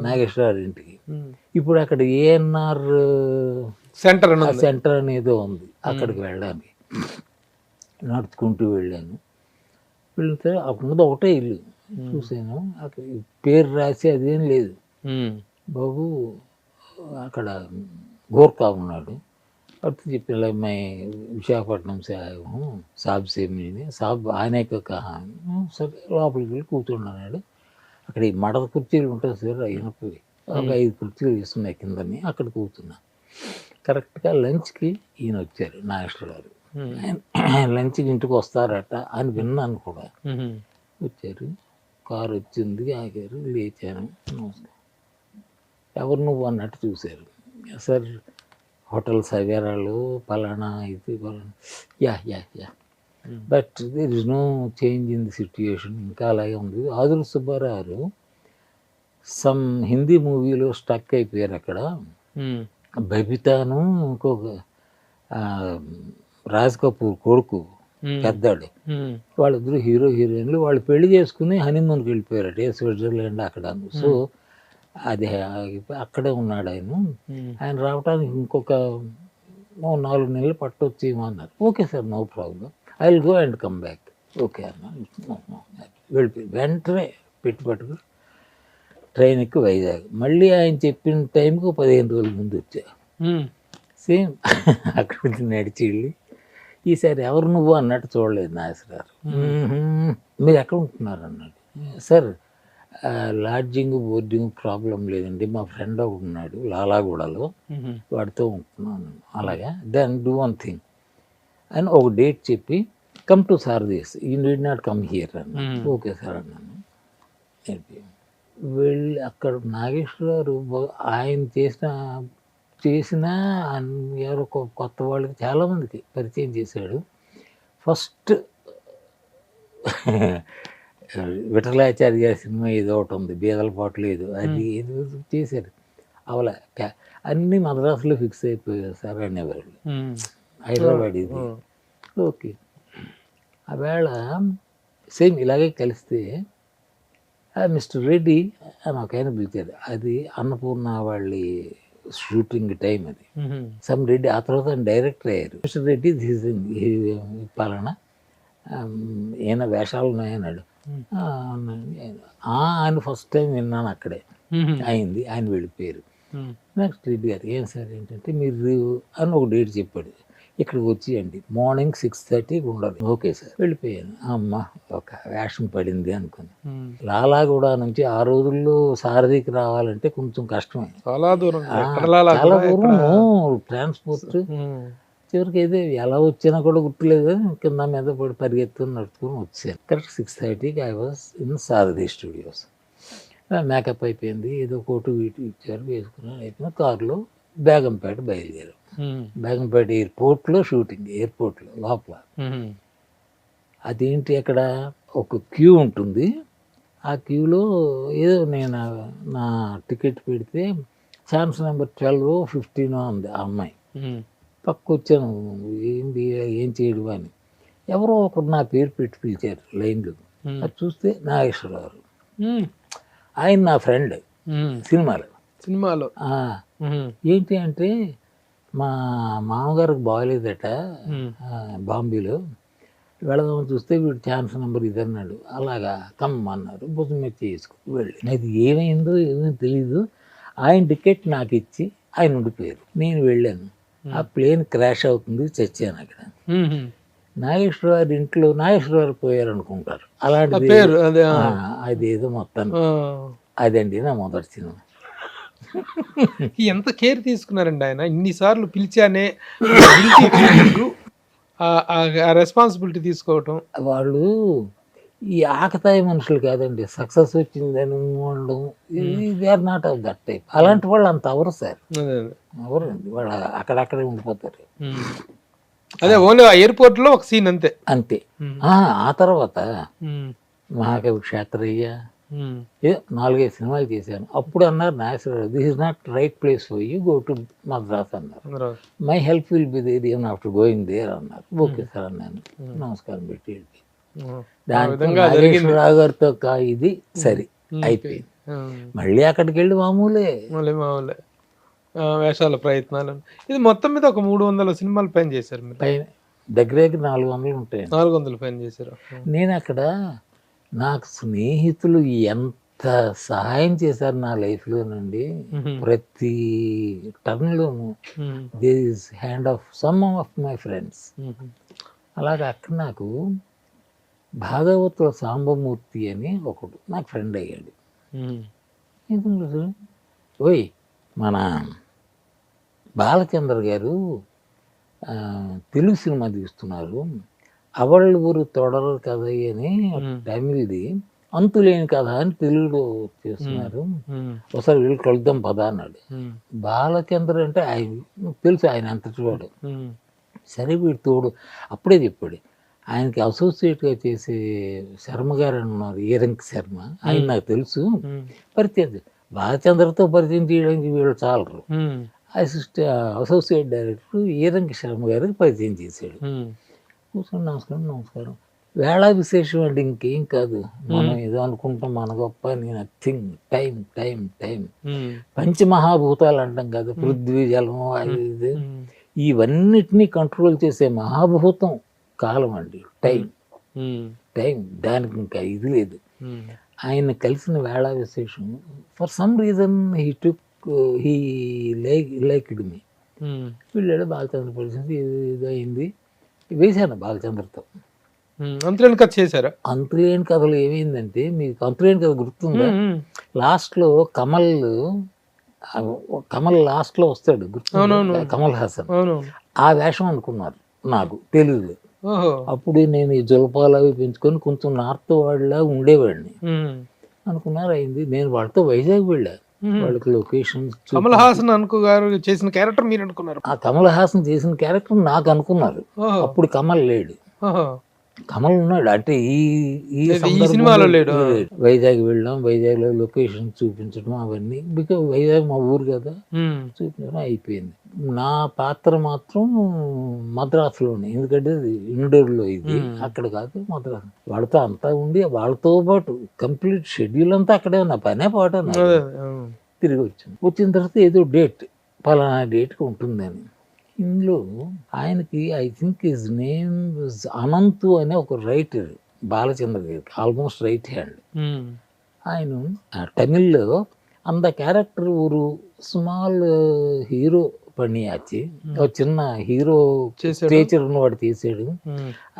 నాగేశ్వరరావు ఇంటికి. ఇప్పుడు అక్కడ ఏఎన్ఆర్ సెంటర్ అనేదో ఉంది, అక్కడికి వెళ్ళడానికి నడుచుకుంటూ వెళ్ళాను. వెళ్తే అప్పుడు ఒకటే ఇల్లు చూసాను, అక్కడ పేరు రాసి అదేం లేదు. బాబు అక్కడ గోర్ఖా ఉన్నాడు, అప్పుడు చెప్పిన అమ్మాయి విశాఖపట్నం సాబ్ సేమిని సాబ్ ఆనే కహాని. సరే లోపలికి వెళ్ళి కూర్చున్నాడు. అక్కడ ఈ మడత కుర్చీలు ఉంటుంది సార్, అయినప్పుడు ఒక 5 కుర్చీలు వేస్తున్నాయి కిందని, అక్కడ కూర్చున్నా. కరెక్ట్గా లంచ్కి ఈయన వచ్చారు, నాగేశ్వరరావు. ఆయన లంచ్కి ఇంటికి వస్తారట అని విన్నాను కూడా. వచ్చారు, కారు వచ్చింది, ఆగారు, లేచాను. ఎవరు నువ్వు అన్నట్టు చూశారు. సార్ హోటల్ సవేరాలు పలానా ఇది పలానా. Yeah yeah yeah but there is no change in the situation, ఇంకా అలాగే ఉంది. ఆదుర్తి సుబ్బారావు సమ్ హిందీ మూవీలో స్టక్ అయిపోయారు అక్కడ. బబితాను ఇంకొక రాజ్ కపూర్ కొడుకు పెద్దాడు, వాళ్ళిద్దరు హీరో హీరోయిన్లు. వాళ్ళు పెళ్లి చేసుకుని హనీమూన్కి వెళ్ళిపోయారట స్విట్జర్లాండ్ అక్కడ. సో అది అక్కడే ఉన్నాడు ఆయన. ఆయన రావడానికి ఇంకొక 4 నెలలు పట్టొచ్చి ఏమన్నారు. Okay sir, no problem, I will go and come back. Okay అన్న, వెళ్ళిపోయి వెంటనే పట్టుకు ట్రైన్ ఎక్కి వైజాగ్. మళ్ళీ ఆయన చెప్పిన టైంకి 15 రోజుల ముందు వచ్చా. సేమ్ అక్కడ నుంచి నడిచి వెళ్ళి, ఈసారి ఎవరు నువ్వు అన్నట్టు చూడలేదు నాగేశ్వరరావు. మీరు ఎక్కడ ఉంటున్నారు అన్నాడు. సార్ లాడ్జింగ్ బోర్డింగ్ ప్రాబ్లం లేదండి, మా ఫ్రెండ్ ఒకడు ఉన్నాడు లాలాగూడలో, వాడితో ఉంటున్నాను. అలాగా, దెన్ డూ వన్ థింగ్ అని ఒక డేట్ చెప్పి, come to Sarathi's, you need not come here అన్నాను. ఓకే సార్ అన్నాను. వెళ్ళి అక్కడ నాగేశ్వరరావు ఆయన చేసిన ఎవరో కొత్త వాళ్ళకి చాలామందికి పరిచయం చేశాడు. ఫస్ట్ విఠలాచార్య గారి సినిమా ఏదో ఒకటి ఉంది, బీదల పాటు లేదు, అది ఏదో చేశారు. అవలా అన్నీ మద్రాసులో ఫిక్స్ అయిపోయారు సార్ అనేవాళ్ళు, హైదరాబాద్ ఇది. ఓకే, ఆవేళ సేమ్ ఇలాగే కలిస్తే మిస్టర్ రెడ్డి అని ఒక ఆయన పిలిచారు. అది అన్నపూర్ణ వాళ్ళ షూటింగ్ టైం అది. సమ్ రెడ్డి ఆ తర్వాత డైరెక్టర్ అయ్యారు. మిస్టర్ రెడ్డి పలానా ఏమైనా వేషాలు ఉన్నాయన్నాడు. ఆయన ఫస్ట్ టైం విన్నాను అక్కడే అయింది. ఆయన వెళ్ళిపోయారు. నెక్స్ట్ రెడ్డి గారు, ఏం సార్ ఏంటంటే మీరు అని ఒక డేట్ చెప్పాడు, ఇక్కడికి వచ్చి అండి మార్నింగ్ 6:30 ఉండాలి. ఓకే సార్, వెళ్ళిపోయాను. అమ్మ ఒక వేషం పడింది అనుకుని. లాలాగూడ నుంచి ఆ రోజుల్లో సారథికి రావాలంటే కొంచెం కష్టమే, చాలా దూరం ట్రాన్స్పోర్ట్. చివరికి అయితే ఎలా వచ్చినా కూడా గుర్తులేదు, కింద మీద పడి పరిగెత్తుకుని నడుచుకుని వచ్చాను. కరెక్ట్ 6:30కి I was in Sarathi studios. Makeup అయిపోయింది, ఏదో కోటు వీటి ఇచ్చారు, వేసుకున్నాను. అయిపోయిన కారులో బేగంపేట బయలుదేరాం. బేగంపేట ఎయిర్పోర్ట్లో షూటింగ్, ఎయిర్పోర్ట్లో లోపల. అదేంటి, అక్కడ ఒక క్యూ ఉంటుంది, ఆ క్యూలో ఏదో నేను నా టికెట్ పెడితే ఛాన్స్ నెంబర్ 12 15 ఉంది. ఆ అమ్మాయి పక్క వచ్చాను, ఏంటి ఏం చేయడం అని. ఎవరో ఒకరు నా పేరు పెట్టి పిలిచారు లైన్లో. అది చూస్తే నాగేశ్వరరావు, ఆయన నా ఫ్రెండ్ సినిమాలో. ఏంటి అంటే, మా మామగారికి బాగోలేదట బాంబేలో, వెళదామని చూస్తే వీడు ఛాన్స్ నెంబర్ ఇది అన్నాడు. అలాగా కమ్మన్నారు, భుజం మీద చేసుకుని వెళ్ళి. అది ఏమైందో ఏమో తెలీదు, ఆయన టికెట్ నాకు ఇచ్చి ఆయన ఉండిపోయారు. నేను వెళ్ళాను, ఆ ప్లేన్ క్రాష్ అవుతుంది, చచ్చాను అక్కడ. నాగేశ్వరరావు ఇంట్లో నాగేశ్వరరావు పోయారు అనుకుంటారు, అలాంటిది అదేదో మొత్తం. అదండి నా మొదటి సినిమా. ఎంత కేర్ తీసుకున్నారండి ఆయన, ఇన్నిసార్లు పిలిచానే రెస్పాన్సిబిలిటీ తీసుకోవటం. వాళ్ళు ఈ ఆకతాయి మనుషులు కాదండి, సక్సెస్ వచ్చిందని ఉండడం, they are not of that type. అలాంటి వాళ్ళు అంత అవరు సార్, అదే అదే అవరండి, వాళ్ళు అక్కడక్కడే ఉండిపోతారు అదే ఓన్లీ ఎయిర్పోర్ట్ లో ఒక సీన్ అంతే. అంతే. ఆ తర్వాత మహాకవి క్షేత్రయ్య ఏ 4-5 సినిమాలు చేశాను. అప్పుడు అన్నారు Nageswara Rao, this is not right place for you, go to Madras అన్నారు. My help will be there even after going there అన్నారు. ఓకే సార్ అన్నాను, నమస్కారం పెట్టి వెళ్ళి. దాంతో నాగేశ్వరరావు గారితో ఇది సరి అయిపోయింది. మళ్ళీ అక్కడికి వెళ్ళి మామూలే వేషాల ప్రయత్నాలు. ఇది మొత్తం మీద ఒక 300 సినిమాలు పైన చేశారు మీరు. పైన దగ్గర 400 ఉంటాయి. 400 పైన చేశారు. నేను అక్కడ నాకు స్నేహితులు ఎంత సహాయం చేశారు నా లైఫ్లోనండి. ప్రతి టర్న్లోనూ there is hand of some of my friends. అలాగే అక్కడ నాకు భాగవతుల సాంబమూర్తి అని ఒకడు నాకు ఫ్రెండ్ అయ్యాడు. ఓయ్ మన బాలచంద్ర గారు తెలుగు సినిమా తీస్తున్నారు, అవళ్ళు ఊరు తొడరు కథ అని తమిళది, అంతులేని కథ అని తెలుగులో చేస్తున్నారు, ఒకసారి వీళ్ళు కలుద్దాం పదా అన్నాడు. బాలచంద్ర అంటే ఆయన తెలుసు, ఆయన అంతటి వాడు. సరే వీడు తోడు అప్పుడే చెప్పాడు. ఆయనకి అసోసియేట్గా చేసే శర్మ గారు అని ఉన్నారు, ఏరంకి శర్మ, ఆయన నాకు తెలుసు, పరిచయం. బాలచంద్రతో పరిచయం చేయడానికి వీళ్ళు చాలరు. అసోసియేట్ డైరెక్టర్ ఏరంకి శర్మ గారికి పరిచయం చేశాడు. కూర్చొని నమస్కారం వేళ విశేషం అండి, ఇంకేం కాదు, మనం ఏదో అనుకుంటాం మన గొప్ప, నథింగ్, టైం టైం టైం. పంచమహాభూతాలు అంటాం కదా, పృథ్వీ జలము ఇది, ఇవన్నిటినీ కంట్రోల్ చేసే మహాభూతం కాలం అండి, టైం టైం. దానికి ఇంకా ఇది లేదు. ఆయన కలిసిన వేళ విశేషం for some reason he liked me. వీళ్ళాడు బాలచంద్ర పరిస్థితి ఇది అయింది, వేశాను బాలచంద్రతో. అంతులేని కథ చేశారా? అంతులేని కథలు ఏమైందంటే, మీకు అంతులేని కథ గుర్తుందా? లాస్ట్లో కమల్ లాస్ట్లో వస్తాడు, గుర్తు, కమల్ హాసన్. ఆ వేషం అనుకున్నారు నాకు తెలుగులో. అప్పుడు నేను ఈ జులపాలు అవి పెంచుకొని కొంచెం నార్త్ వాళ్ళ ఉండేవాడిని అనుకున్నారు. అయింది. నేను వాళ్ళతో వైజాగ్ వెళ్ళా, వాళ్ళకి లొకేషన్స్. కమల్ హాసన్ గారు చేసిన క్యారెక్టర్ మీరు అనుకున్నారు? ఆ కమల్ హాసన్ చేసిన క్యారెక్టర్ నాకు అనుకున్నారు. అప్పుడు కమల్ లేడు, కమల్ ఉన్నాడు. అంటే ఈ సినిమాలో లేడు. వైజాగ్ వెళ్ళాం, వైజాగ్ లో లొకేషన్ చూపించడం అవన్నీ, బికాజ్ వైజాగ్ మా ఊరు కదా, చూపించడం అయిపోయింది. నా పాత్ర మాత్రం మద్రాసులోనే, ఎందుకంటే ఇండోర్లో ఇది, అక్కడ కాదు మద్రాసు. వాళ్ళతో అంతా ఉండి వాళ్ళతో పాటు కంప్లీట్ షెడ్యూల్ అంతా అక్కడే ఉన్న పనే పాట. తిరిగి వచ్చిన తర్వాత ఏదో డేట్, పలానా డేట్కి ఉంటుందని. ఇందులో ఆయనకి I think his name Anant అనే ఒక రైటర్, బాలచంద్ర గారికి ఆల్మోస్ట్ రైట్ హ్యాండ్. ఆయన తమిళ్లో అంత క్యారెక్టర్ ఒక స్మాల్ హీరో పనియాచి, ఒక చిన్న హీరో స్టేచర్ ఉన్నవాడు తీసాడు.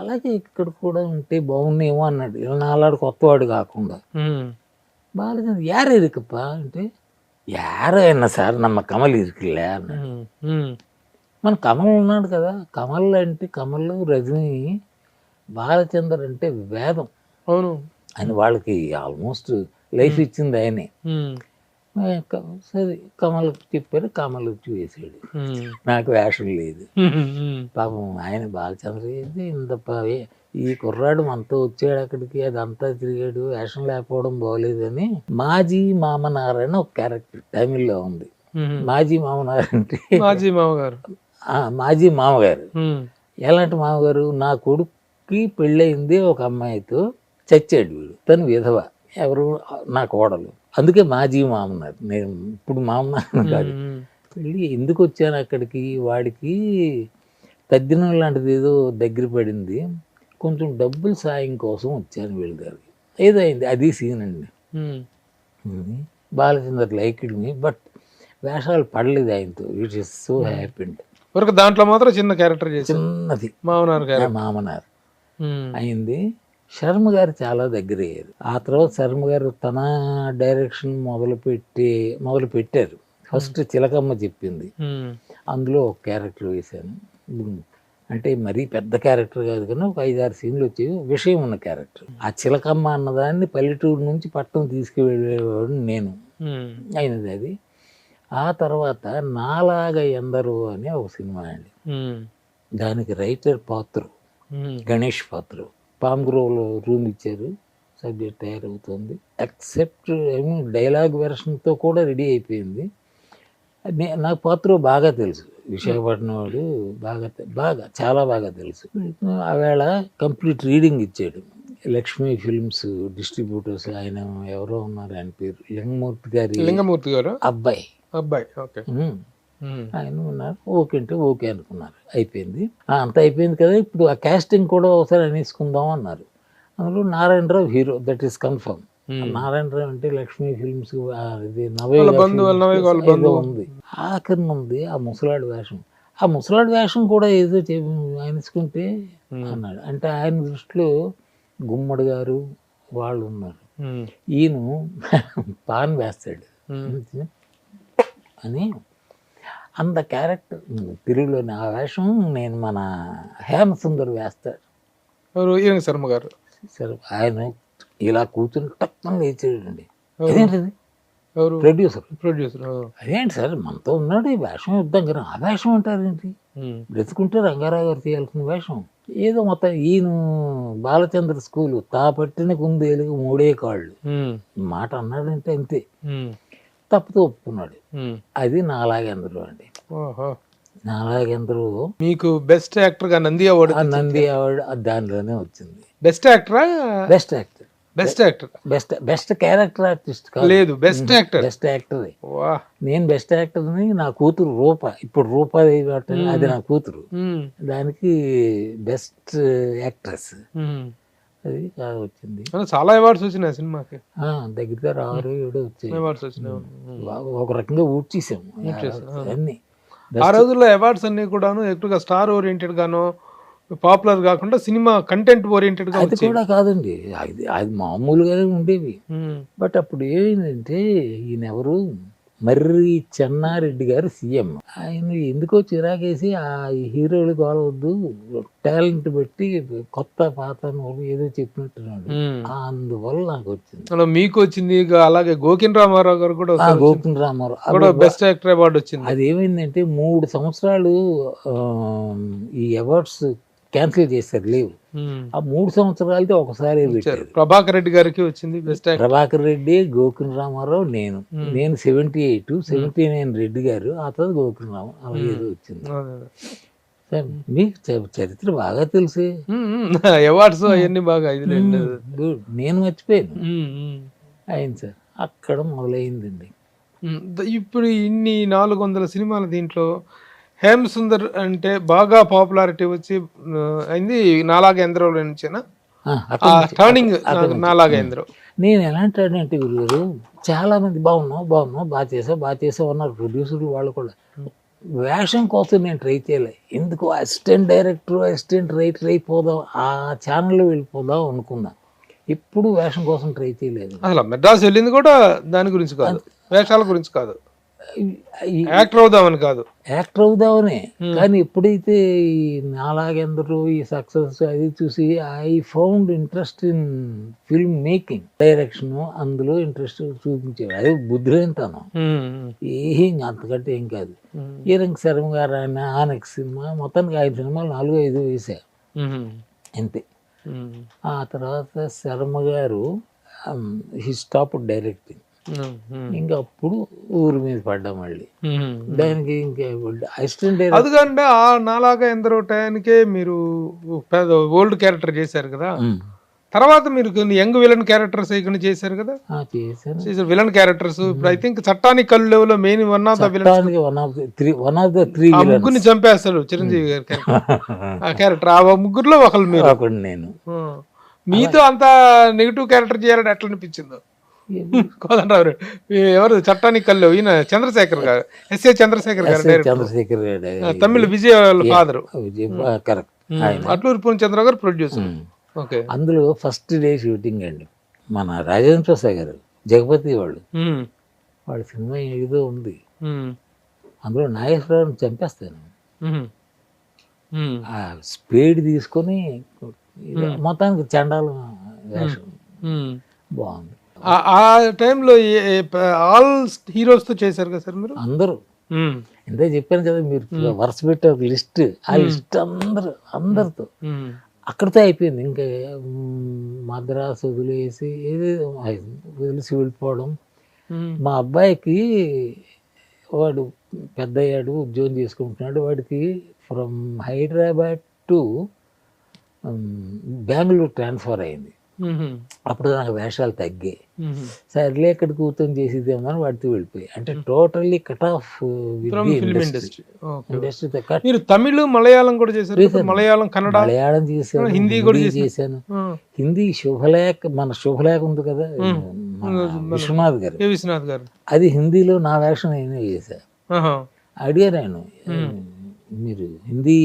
అలాగే ఇక్కడ కూడా ఉంటే బాగుండేమో అన్నాడు, ఇలా నాలాడు కొత్తవాడు కాకుండా. బాలచంద్ర యారు ఇరుకప్పా అంటే, యారో అయినా సార్ నమ్మ కమల్ ఇరుకులే అన్నాడు. మన కమల్ ఉన్నాడు కదా, కమల్ అంటే కమల్, రజనీ, బాలచందర్ అంటే వేదం. అవును, ఆయన వాళ్ళకి ఆల్మోస్ట్ లైఫ్ ఇచ్చింది ఆయనే. సరే కమల్ చెప్పారు, కమల్ వచ్చి వేసాడు. నాకు వేషం లేదు పాపం. ఆయన బాలచంద్ర అయితే ఇంత ఈ కుర్రాడు మనతో వచ్చాడు అక్కడికి, అదంతా తిరిగాడు, వేషం లేకపోవడం బాగోలేదని మాజీ మామనారాయణ ఒక క్యారెక్టర్ తమిళ్లో ఉంది. మాజీ మామనారాయణ అంటే మాజీ మామగారు. ఎలాంటి మామగారు? నా కొడుక్కి పెళ్ళయింది ఒక అమ్మాయితో, చచ్చాడు వీడు, తను విధవ, ఎవరు నా కోడలు, అందుకే మాజీ మామన్నారు. నేను ఇప్పుడు మామన్నారు కాదు. వెళ్ళి ఎందుకు వచ్చాను అక్కడికి, వాడికి తద్దినం లాంటిది ఏదో దగ్గర పడింది, కొంచెం డబ్బులు సాయం కోసం వచ్చాను వీళ్ళ దగ్గరికి. ఏదో అయింది, అది సీన్ అండి. బాలచంద్ర లైక్డ్ మీ, బట్ వేషాలు పడలేదు ఆయనతో. It is so happy. దాంట్లో మాత్రం చిన్న క్యారెక్టర్, చిన్నది మామనార్ అయింది. శర్మ గారు చాలా దగ్గర అయ్యారు. ఆ తర్వాత శర్మ గారు తన డైరెక్షన్ మొదలు పెట్టారు. ఫస్ట్ చిలకమ్మ చెప్పింది, అందులో ఒక క్యారెక్టర్ వేశాను. అంటే మరీ పెద్ద క్యారెక్టర్ కాదు కానీ ఒక 5-6 సీన్లు వచ్చేవి, విషయం ఉన్న క్యారెక్టర్. ఆ చిలకమ్మ అన్నదాన్ని పల్లెటూరు నుంచి పట్టణం తీసుకువెళ్ళేవాడు నేను, అయినది అది. ఆ తర్వాత నాలాగా ఎందరో అనే ఒక సినిమా అండి, దానికి రైటర్ పాత్ర గణేష్ పాత్ర. పామ్ గ్రోవ్లో రూమ్ ఇచ్చారు, సబ్జెక్ట్ తయారవుతుంది, ఎక్సెప్ట్ డైలాగ్ వెర్షన్తో కూడా రెడీ అయిపోయింది. నాకు పాత్ర బాగా తెలుసు, విశాఖపట్నం వాడు, బాగా చాలా బాగా తెలుసు. ఆవేళ కంప్లీట్ రీడింగ్ ఇచ్చాడు. లక్ష్మీ ఫిల్మ్స్ డిస్ట్రిబ్యూటర్స్, ఆయన ఎవరో ఉన్నారు, ఆయన పేరు లింగమూర్తి గారు అబ్బాయి. ఓకే. ఆయన ఉన్నారు. ఓకే అంటే ఓకే అనుకున్నారు, అయిపోయింది. అంత అయిపోయింది కదా, ఇప్పుడు ఆ కాస్టింగ్ కూడా ఒకసారి అనేసుకుందాం అన్నారు. అందులో Narayanarao hero, that is confirm. Narayanarao అంటే లక్ష్మీ ఫిల్మ్స్ ఇది ఉంది, ఆఖరి ఉంది ఆ ముసలాడు వేషం. ఆ ముసలాడు వేషం కూడా ఏదో ఆయనసుకుంటే అన్నాడు. అంటే ఆయన దృష్టిలో గుమ్మడి గారు వాళ్ళు ఉన్నారు, ఈయన పాన్ వేస్తాడు అని అంత క్యారెక్టర్ తెలుగులోని. ఆ వేషం నేను మన హేమసుందర్ వేస్తాడు, శర్మ గారు. సరే, ఆయన ఇలా కూర్చుని టక్కున లేచాడండి. అదేంటిది ప్రొడ్యూసర్, అదేంటి సార్ మనతో ఉన్నాడు, ఈ వేషం ఇద్దాం కదా. ఆ వేషం అంటారేంటి, బ్రతుకుంటే రంగారావు గారు తీయాల్సిన వేషం. ఏదో మొత్తం ఈయన బాలచంద్ర స్కూలు తా పట్టిన కుందేలుగు 3 కాళ్ళు మాట అన్నాడంటే అంతే, తప్పుతో ఒప్పుకున్నాడు. అది నాలాగెందరూ అండి. నాలాగెందరూ మీకు బెస్ట్ యాక్టర్ గా నంది అవార్డు దానిలోనే వచ్చింది. బెస్ట్ యాక్టరా? Best actor, best character artist లేదు, బెస్ట్ యాక్టర్. బెస్ట్ యాక్టర్ నేను బెస్ట్ యాక్టర్ని. నా కూతురు రూప, ఇప్పుడు రూప అది నా కూతురు, దానికి బెస్ట్ యాక్ట్రెస్ అది వచ్చింది. చాలా అవార్డ్స్ వచ్చినాయి సినిమాకి, దగ్గర 6-7 వచ్చాయి అవార్డ్స్ వచ్చినాయి. ఒక రకంగా ఊడ్చేసాము అన్ని. ఆ రోజుల్లో అవార్డ్స్ అన్ని కూడాను ఎక్కువగా స్టార్ ఓరియంటెడ్ గాను, పాపులర్ కాకుండా సినిమా కంటెంట్ ఓరియంటెడ్ గా. అది కూడా కాదండి, అది మామూలుగానే ఉండేవి. బట్ అప్పుడు ఏమైందంటే ఈయన ఎవరు, మర్రి చెన్నారెడ్డి గారు సీఎం. ఆయన ఎందుకో చిరాకేసి ఆ హీరోలు గొడవద్దు, టాలెంట్ బట్టి కొత్త పాత ఏదో చెప్పినట్టున్నాడు. అందువల్ల నాకు వచ్చింది. మీకు వచ్చింది. అలాగే గోకిన్ రామారావు గారు కూడా, గోకిన్ రామారావు బెస్ట్ యాక్టర్ అవార్డు వచ్చింది. అది ఏమైందంటే 3 సంవత్సరాలు ఈ అవార్డ్స్ క్యాన్సిల్ చేశారు, లేవు. ఆ 3 సంవత్సరాలతో ఒకసారి ప్రభాకర్ రెడ్డి గారికి వచ్చింది బెస్ట్ యాక్టర్. ప్రభాకర్ రెడ్డి, గోకిన్ రామారావు, నేను 78, 79 రెడ్డి గారు, ఆ తర్వాత గోకిన్ రామారావు, అలా ఏదో వచ్చింది. మీకు చరిత్ర బాగా తెలుసు, అవార్డ్స్ అవన్నీ బాగా. నేను మర్చిపోయాను. అయింది సార్, అక్కడ మొదలైందండి. ఇప్పుడు ఇన్ని 400 సినిమాల దీంట్లో హేమసుందర్ అంటే బాగా పాపులారిటీ వచ్చి అయింది నాలాగేంద్రలో నుంచేనా టర్నింగ్? నాలాగేంద్ర నేను ఎలాంటి గురుగారు, చాలా మంది బాగున్నావు బాగా చేసావు అన్నారు ప్రొడ్యూసర్లు వాళ్ళు కూడా. వేషం కోసం నేను ట్రై చేయలే, ఎందుకు అసిస్టెంట్ డైరెక్టర్, అసిస్టెంట్ రైటర్ అయిపోదాం, ఆ ఛానల్లో వెళ్ళిపోదాం అనుకున్నా. ఎప్పుడు వేషం కోసం ట్రై చేయలేదు. అసలు మెడ్రాస్ వెళ్ళింది కూడా దాని గురించి కాదు, వేషాల గురించి కాదు, యాక్టర్ అవుదామని కాదు. యాక్టర్ అవుదామనే. కానీ ఎప్పుడైతే నాలాగెందరూ ఈ సక్సెస్ అది చూసి I found interest in film making, direction, అందులో ఇంట్రెస్ట్ చూపించాడు. అది బుద్ధిరేంతాను, ఏం అంతకంటే ఏం కాదు. ఈరంగ్ శర్మ గారు ఆయన ఆనెక్స్ సినిమా, మొత్తానికి 5 సినిమాలు 4-5 వేసా అంతే. ఆ తర్వాత శర్మ గారు హీ స్టాప్ డైరెక్టింగ్. ఇంకా అప్పుడు ఊరి మీద పడ్డా మళ్ళీ దానికి. ఇంకా అసిస్టెంట్ అదికంటే ఆ నాలాగా ఎందరో టైంకే మీరు ఓల్డ్ క్యారెక్టర్ చేశారు కదా, తర్వాత మీరు కొన్ని యంగ్ విలన్ క్యారెక్టర్స్ ఇక్కడ చేశారు కదా. చేశారు విలన్ క్యారెక్టర్స్. ఇప్పుడు ఐ థింక్ చట్టాని కళ్ళు level main one of the ముగ్గురిని చంపేస్తాడు చిరంజీవి గారి క్యారెక్టర్. ఆ ముగ్గురులో ఒకళ్ళు మీరు. నేను మీతో అంత నెగిటివ్ క్యారెక్టర్ చేయాలని ఎట్లా అనిపించిందో? కోదండరావు ఎవరు చట్టానికి కళ్ళు, ఈయన చంద్రశేఖర్ గారు, ఎస్ఏ చంద్రశేఖర్ గారు, తమిళ విజయ్ ఫాదర్, అట్లూరి పూర్ణచంద్ర గారు ప్రొడ్యూసర్. అందులో ఫస్ట్ డే షూటింగ్ అండి, మన రాజేంద్ర ప్రసాద్ గారు జగపతి వాళ్ళ సినిమా ఏదో ఉంది, అందులో నాగేశ్వరరావుని చంపేస్తాను. ఆ స్పేడ్ తీసుకొని మొత్తానికి చండాలం వేషం బాగుంది. ఆ టైంలో ఆల్ హీరోస్ తో చేశారు కదా సార్ మీరు? అందరూ ఇంతే చెప్పాను కదా, మీరు వరుస పెట్టి ఒక లిస్ట్, ఆ లిస్ట్ అందరితో అక్కడితో అయిపోయింది. ఇంకా మద్రాసు వదిలేసి వదిలేసి వెళ్ళిపోవడం. మా అబ్బాయికి వాడు పెద్ద అయ్యాడు, ఉద్యోగం చేసుకుంటున్నాడు. వాడికి from Hyderabad to Bengaluru transfer అయింది. అప్పుడు నాకు వేషాలు తగ్గాయి. సర్లే ఇక్కడ కూర్చొని చేసేదేమో అని వాడితో వెళ్ళిపోయి, అంటే టోటల్లీ కట్ ఆఫ్ ఇండస్ట్రీ. మీరు తమిళ్, మలయాళం కూడా చేశారు? మలయాళం, కన్నడ, మలయాళం చేశాను, హిందీ కూడా చేశాను. హిందీ శుభలేఖ, మన శుభలేఖ ఉంది కదా విశ్వనాథ్ గారు, అది హిందీలో నా వేషం నేనే చేశా. అడిగాను నేను, మీరు హిందీ?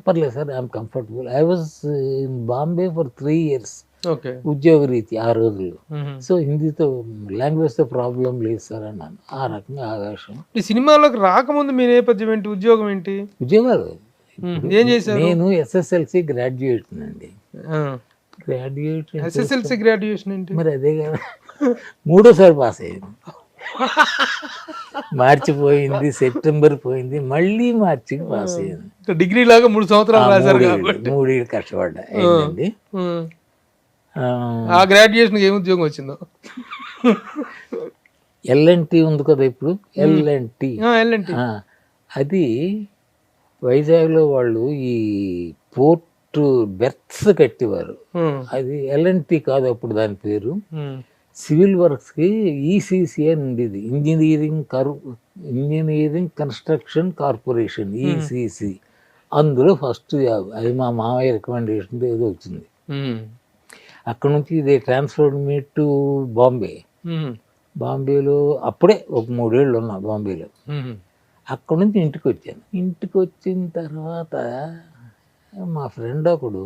పర్లేదు sir, I'm comfortable. I was in Bombay for 3 years ఉద్యోగ రీతి ఆ రోజుల్లో. సో హిందీతో లాంగ్వేజ్తో ప్రాబ్లం లేదు సార్ అన్నాను. ఆ రకంగా ఆ వేషం. ఈ సినిమాలోకి రాకముందు మీ నేపథ్యం ఏంటి, ఉద్యోగం ఏంటి? ఉద్యోగాలు ఏం చేశారు? నేను SSLC గ్రాడ్యుయేట్ అండి. SSLC గ్రాడ్యుయేషన్ ఏంటి మరి? అదే కదా, 3వ పాస్ అయ్యింది. మార్చి పోయింది, సెప్టెంబర్ పోయింది, మళ్ళీ మార్చికి పాస్ అయ్యింది. డిగ్రీ లాగా 3 సంవత్సరాలు రాశారు కాబట్టి 3 ఏళ్ళు కష్టపడ్డా అయిందండి. ఆ గ్రాడ్యుయేషన్ ఏం ఉద్యోగం వచ్చిందో? L&T ఉంది కదా ఇప్పుడు, L&T అది వైజాగ్లో వాళ్ళు ఈ పోర్ట్ బెర్త్స్ కట్టేవారు. అది L&T కాదు అప్పుడు దాని పేరు. సివిల్ వర్క్స్కి ECC అని ఉండేది, ఇంజనీరింగ్ కన్స్ట్రక్షన్ కార్పొరేషన్, ECC. అందులో ఫస్ట్ జాబ్ అది మా మామయ్య రికమెండేషన్ ఏదో వచ్చింది. అక్కడ నుంచి ఇదే ట్రాన్స్ఫర్డ్ మీ టు బాంబే. బాంబేలో అప్పుడే ఒక 3 ఏళ్ళు ఉన్నా బాంబేలో. అక్కడ నుంచి ఇంటికి వచ్చాను. ఇంటికి వచ్చిన తర్వాత మా ఫ్రెండ్ ఒకడు,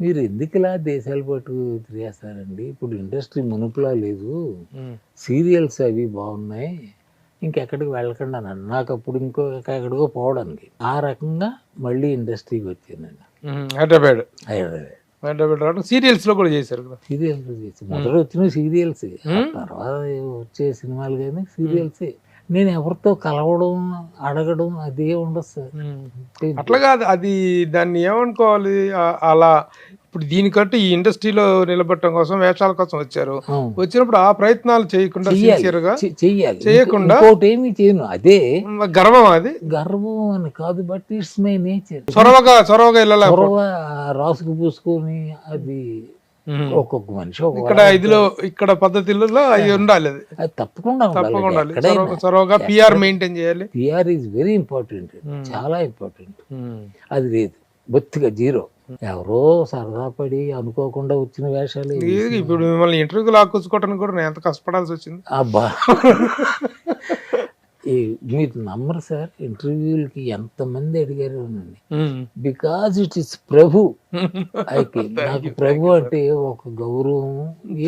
మీరు ఎందుకు ఇలా దేశాలు పట్టు తిరిగేస్తారండి, ఇప్పుడు ఇండస్ట్రీ మునుపులా లేదు, సీరియల్స్ అవి బాగున్నాయి, ఇంకెక్కడికి వెళ్ళకండి అన్నాడు. నాకు అప్పుడు ఎక్కడికో పోవడానికి. ఆ రకంగా మళ్ళీ ఇండస్ట్రీకి వచ్చానండి. హైదరాబాద్ సీరియల్స్ లో కూడా చేశారు కదా? సీరియల్స్ చేసి మొదట వచ్చిన సీరియల్స్, తర్వాత వచ్చే సినిమాలు కానీ సీరియల్స్. నేను ఎవరితో కలవడం, అడగడం అదే ఉండదు సార్. అట్లా కాదు, అది దాన్ని ఏమనుకోవాలి, అలా ఇప్పుడు దీనికంటూ ఈ ఇండస్ట్రీలో నిలబడటం కోసం వేషాల కోసం వచ్చారు. వచ్చినప్పుడు ఆ ప్రయత్నాలు చేయకుండా చేయకుండా ఏమి చేయను. అదే గర్వం, అది గర్వం అని కాదు, బట్ ఇట్స్ మై నేచర్. చొరవగా రాసుకు పూసుకొని అది ఒక్కొక్క మనిషి ఇక్కడ పద్ధతిలో అవి ఉండాలి. అది తప్పకుండా చొరవగా PR మెయింటైన్ చేయాలి. PR ఈజ్ వెరీ ఇంపార్టెంట్, చాలా ఇంపార్టెంట్. అది లేదు, బొత్తిగా జీరో. ఎవరో సరదా పడి అనుకోకుండా వచ్చిన వేషాలు. ఇప్పుడు మిమ్మల్ని ఇంటర్వ్యూకి లాక్కొచ్చుకోవడానికి కూడా నేను ఎంత కష్టపడాల్సి వచ్చింది. అబ్బా, మీరు నమ్మరు సార్, ఇంటర్వ్యూలకి ఎంతమంది అడిగారు అండి. బికాజ్ ఇట్ ఇస్ ప్రభు. అయితే నాకు ప్రభు అంటే ఒక గౌరవం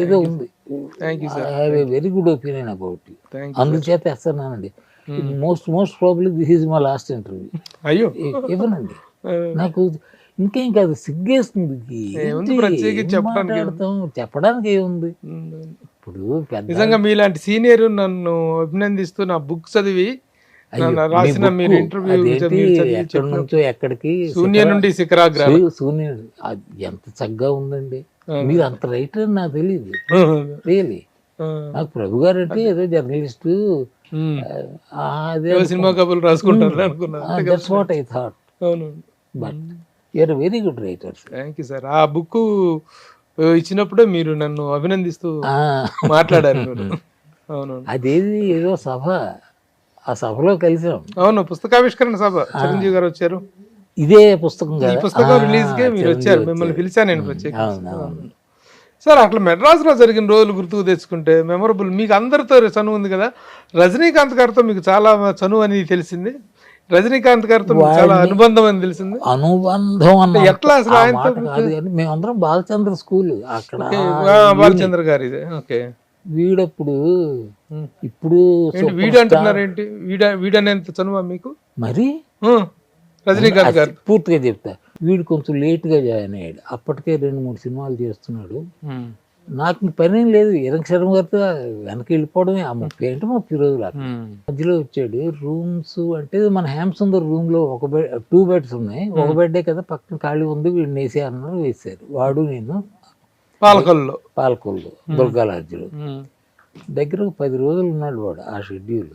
ఏదో ఉంది. I have a very good opinion about you. అందుచేత వేస్తున్నానండి. Most probably this is my last interview. అయ్యో ఇవ్వనండి, నాకు ఇంకేం కాదు, సిగ్గేస్తుంది. చెప్పడానికి ఏముంది? ఇప్పుడు నిజంగా మీలాంటి సీనియర్ నన్ను అభినందిస్తూ నా బుక్ చదివి రాసిన మీరు ఇంటర్వ్యూ ఎక్కడి నుంచో ఎక్కడికి, శూన్యం నుండి శిఖరాగ్రాలు, శూన్యం ఎంత చక్కగా ఉందండి. మీరు అంత రైటర్ అని నాకు తెలియదు రియలీ. నాకు ప్రభు గారు అంటే ఏదో జర్నలిస్ట్, అదే సినిమా కబుర్లు రాసుకుంటారు అనుకున్నా. That's what I thought. But you are very good writer. Thank you sir. ఆ బుక్ ఇచ్చినప్పుడే మీరు నన్ను అభినందిస్తూ మాట్లాడారు. అవును, అదేది ఏదో సభ, ఆ సభలో కలిసాం. అవును, పుస్తకావిష్కరణ సభ, చిరంజీవి గారు వచ్చారు. ఇదే పుస్తకం, ఈ పుస్తకం రిలీజ్ కే మీరు వచ్చారు, మిమ్మల్ని పిలిచాను నేను ప్రత్యేకంగా. సార్, అట్లా మెడ్రాస్లో జరిగిన రోజులు గుర్తుకు తెచ్చుకుంటే మెమొరబుల్. మీకు అందరితో చనువు ఉంది కదా, రజనీకాంత్ గారితో మీకు చాలా చనువు అని తెలిసింది. రజనీకాంత్ గారితో చాలా అనుబంధం అని తెలిసింది. అనుబంధం అంటే ఎట్లా అసలు? ఆయనతో మేమందరం బాలచంద్ర స్కూల్ అక్కడ, బాలచంద్ర గారి. ఓకే, వీడప్పుడు ఇప్పుడు వీడు అంటున్నారు ఏంటి? వీడనేంత చనువా మీకు? మరి రజనీకాంత్ గారు పూర్తిగా చెప్తా. వీడు కొంచెం లేట్గా జాయిన్ అయ్యాడు, అప్పటికే 2-3 సినిమాలు చేస్తున్నాడు. నాకు ఇంక పనేం లేదు, ఇరంగ శర్మ గారితో వెనక్కి వెళ్ళిపోవడమే. ఆ 30 రోజులు మధ్యలో వచ్చాడు. రూమ్స్ అంటే మన హేమసుందర్ రూమ్ లో 2 బెడ్స్ ఉన్నాయి, ఒక బెడ్డే కదా, పక్కన ఖాళీ ఉంది, వీడిని వేసే అన్నారు, వేసారు. వాడు నేను పాలకొల్లు దుర్గాలాడ్జిలో దగ్గర 10 రోజులు ఉన్నాడు వాడు ఆ షెడ్యూల్.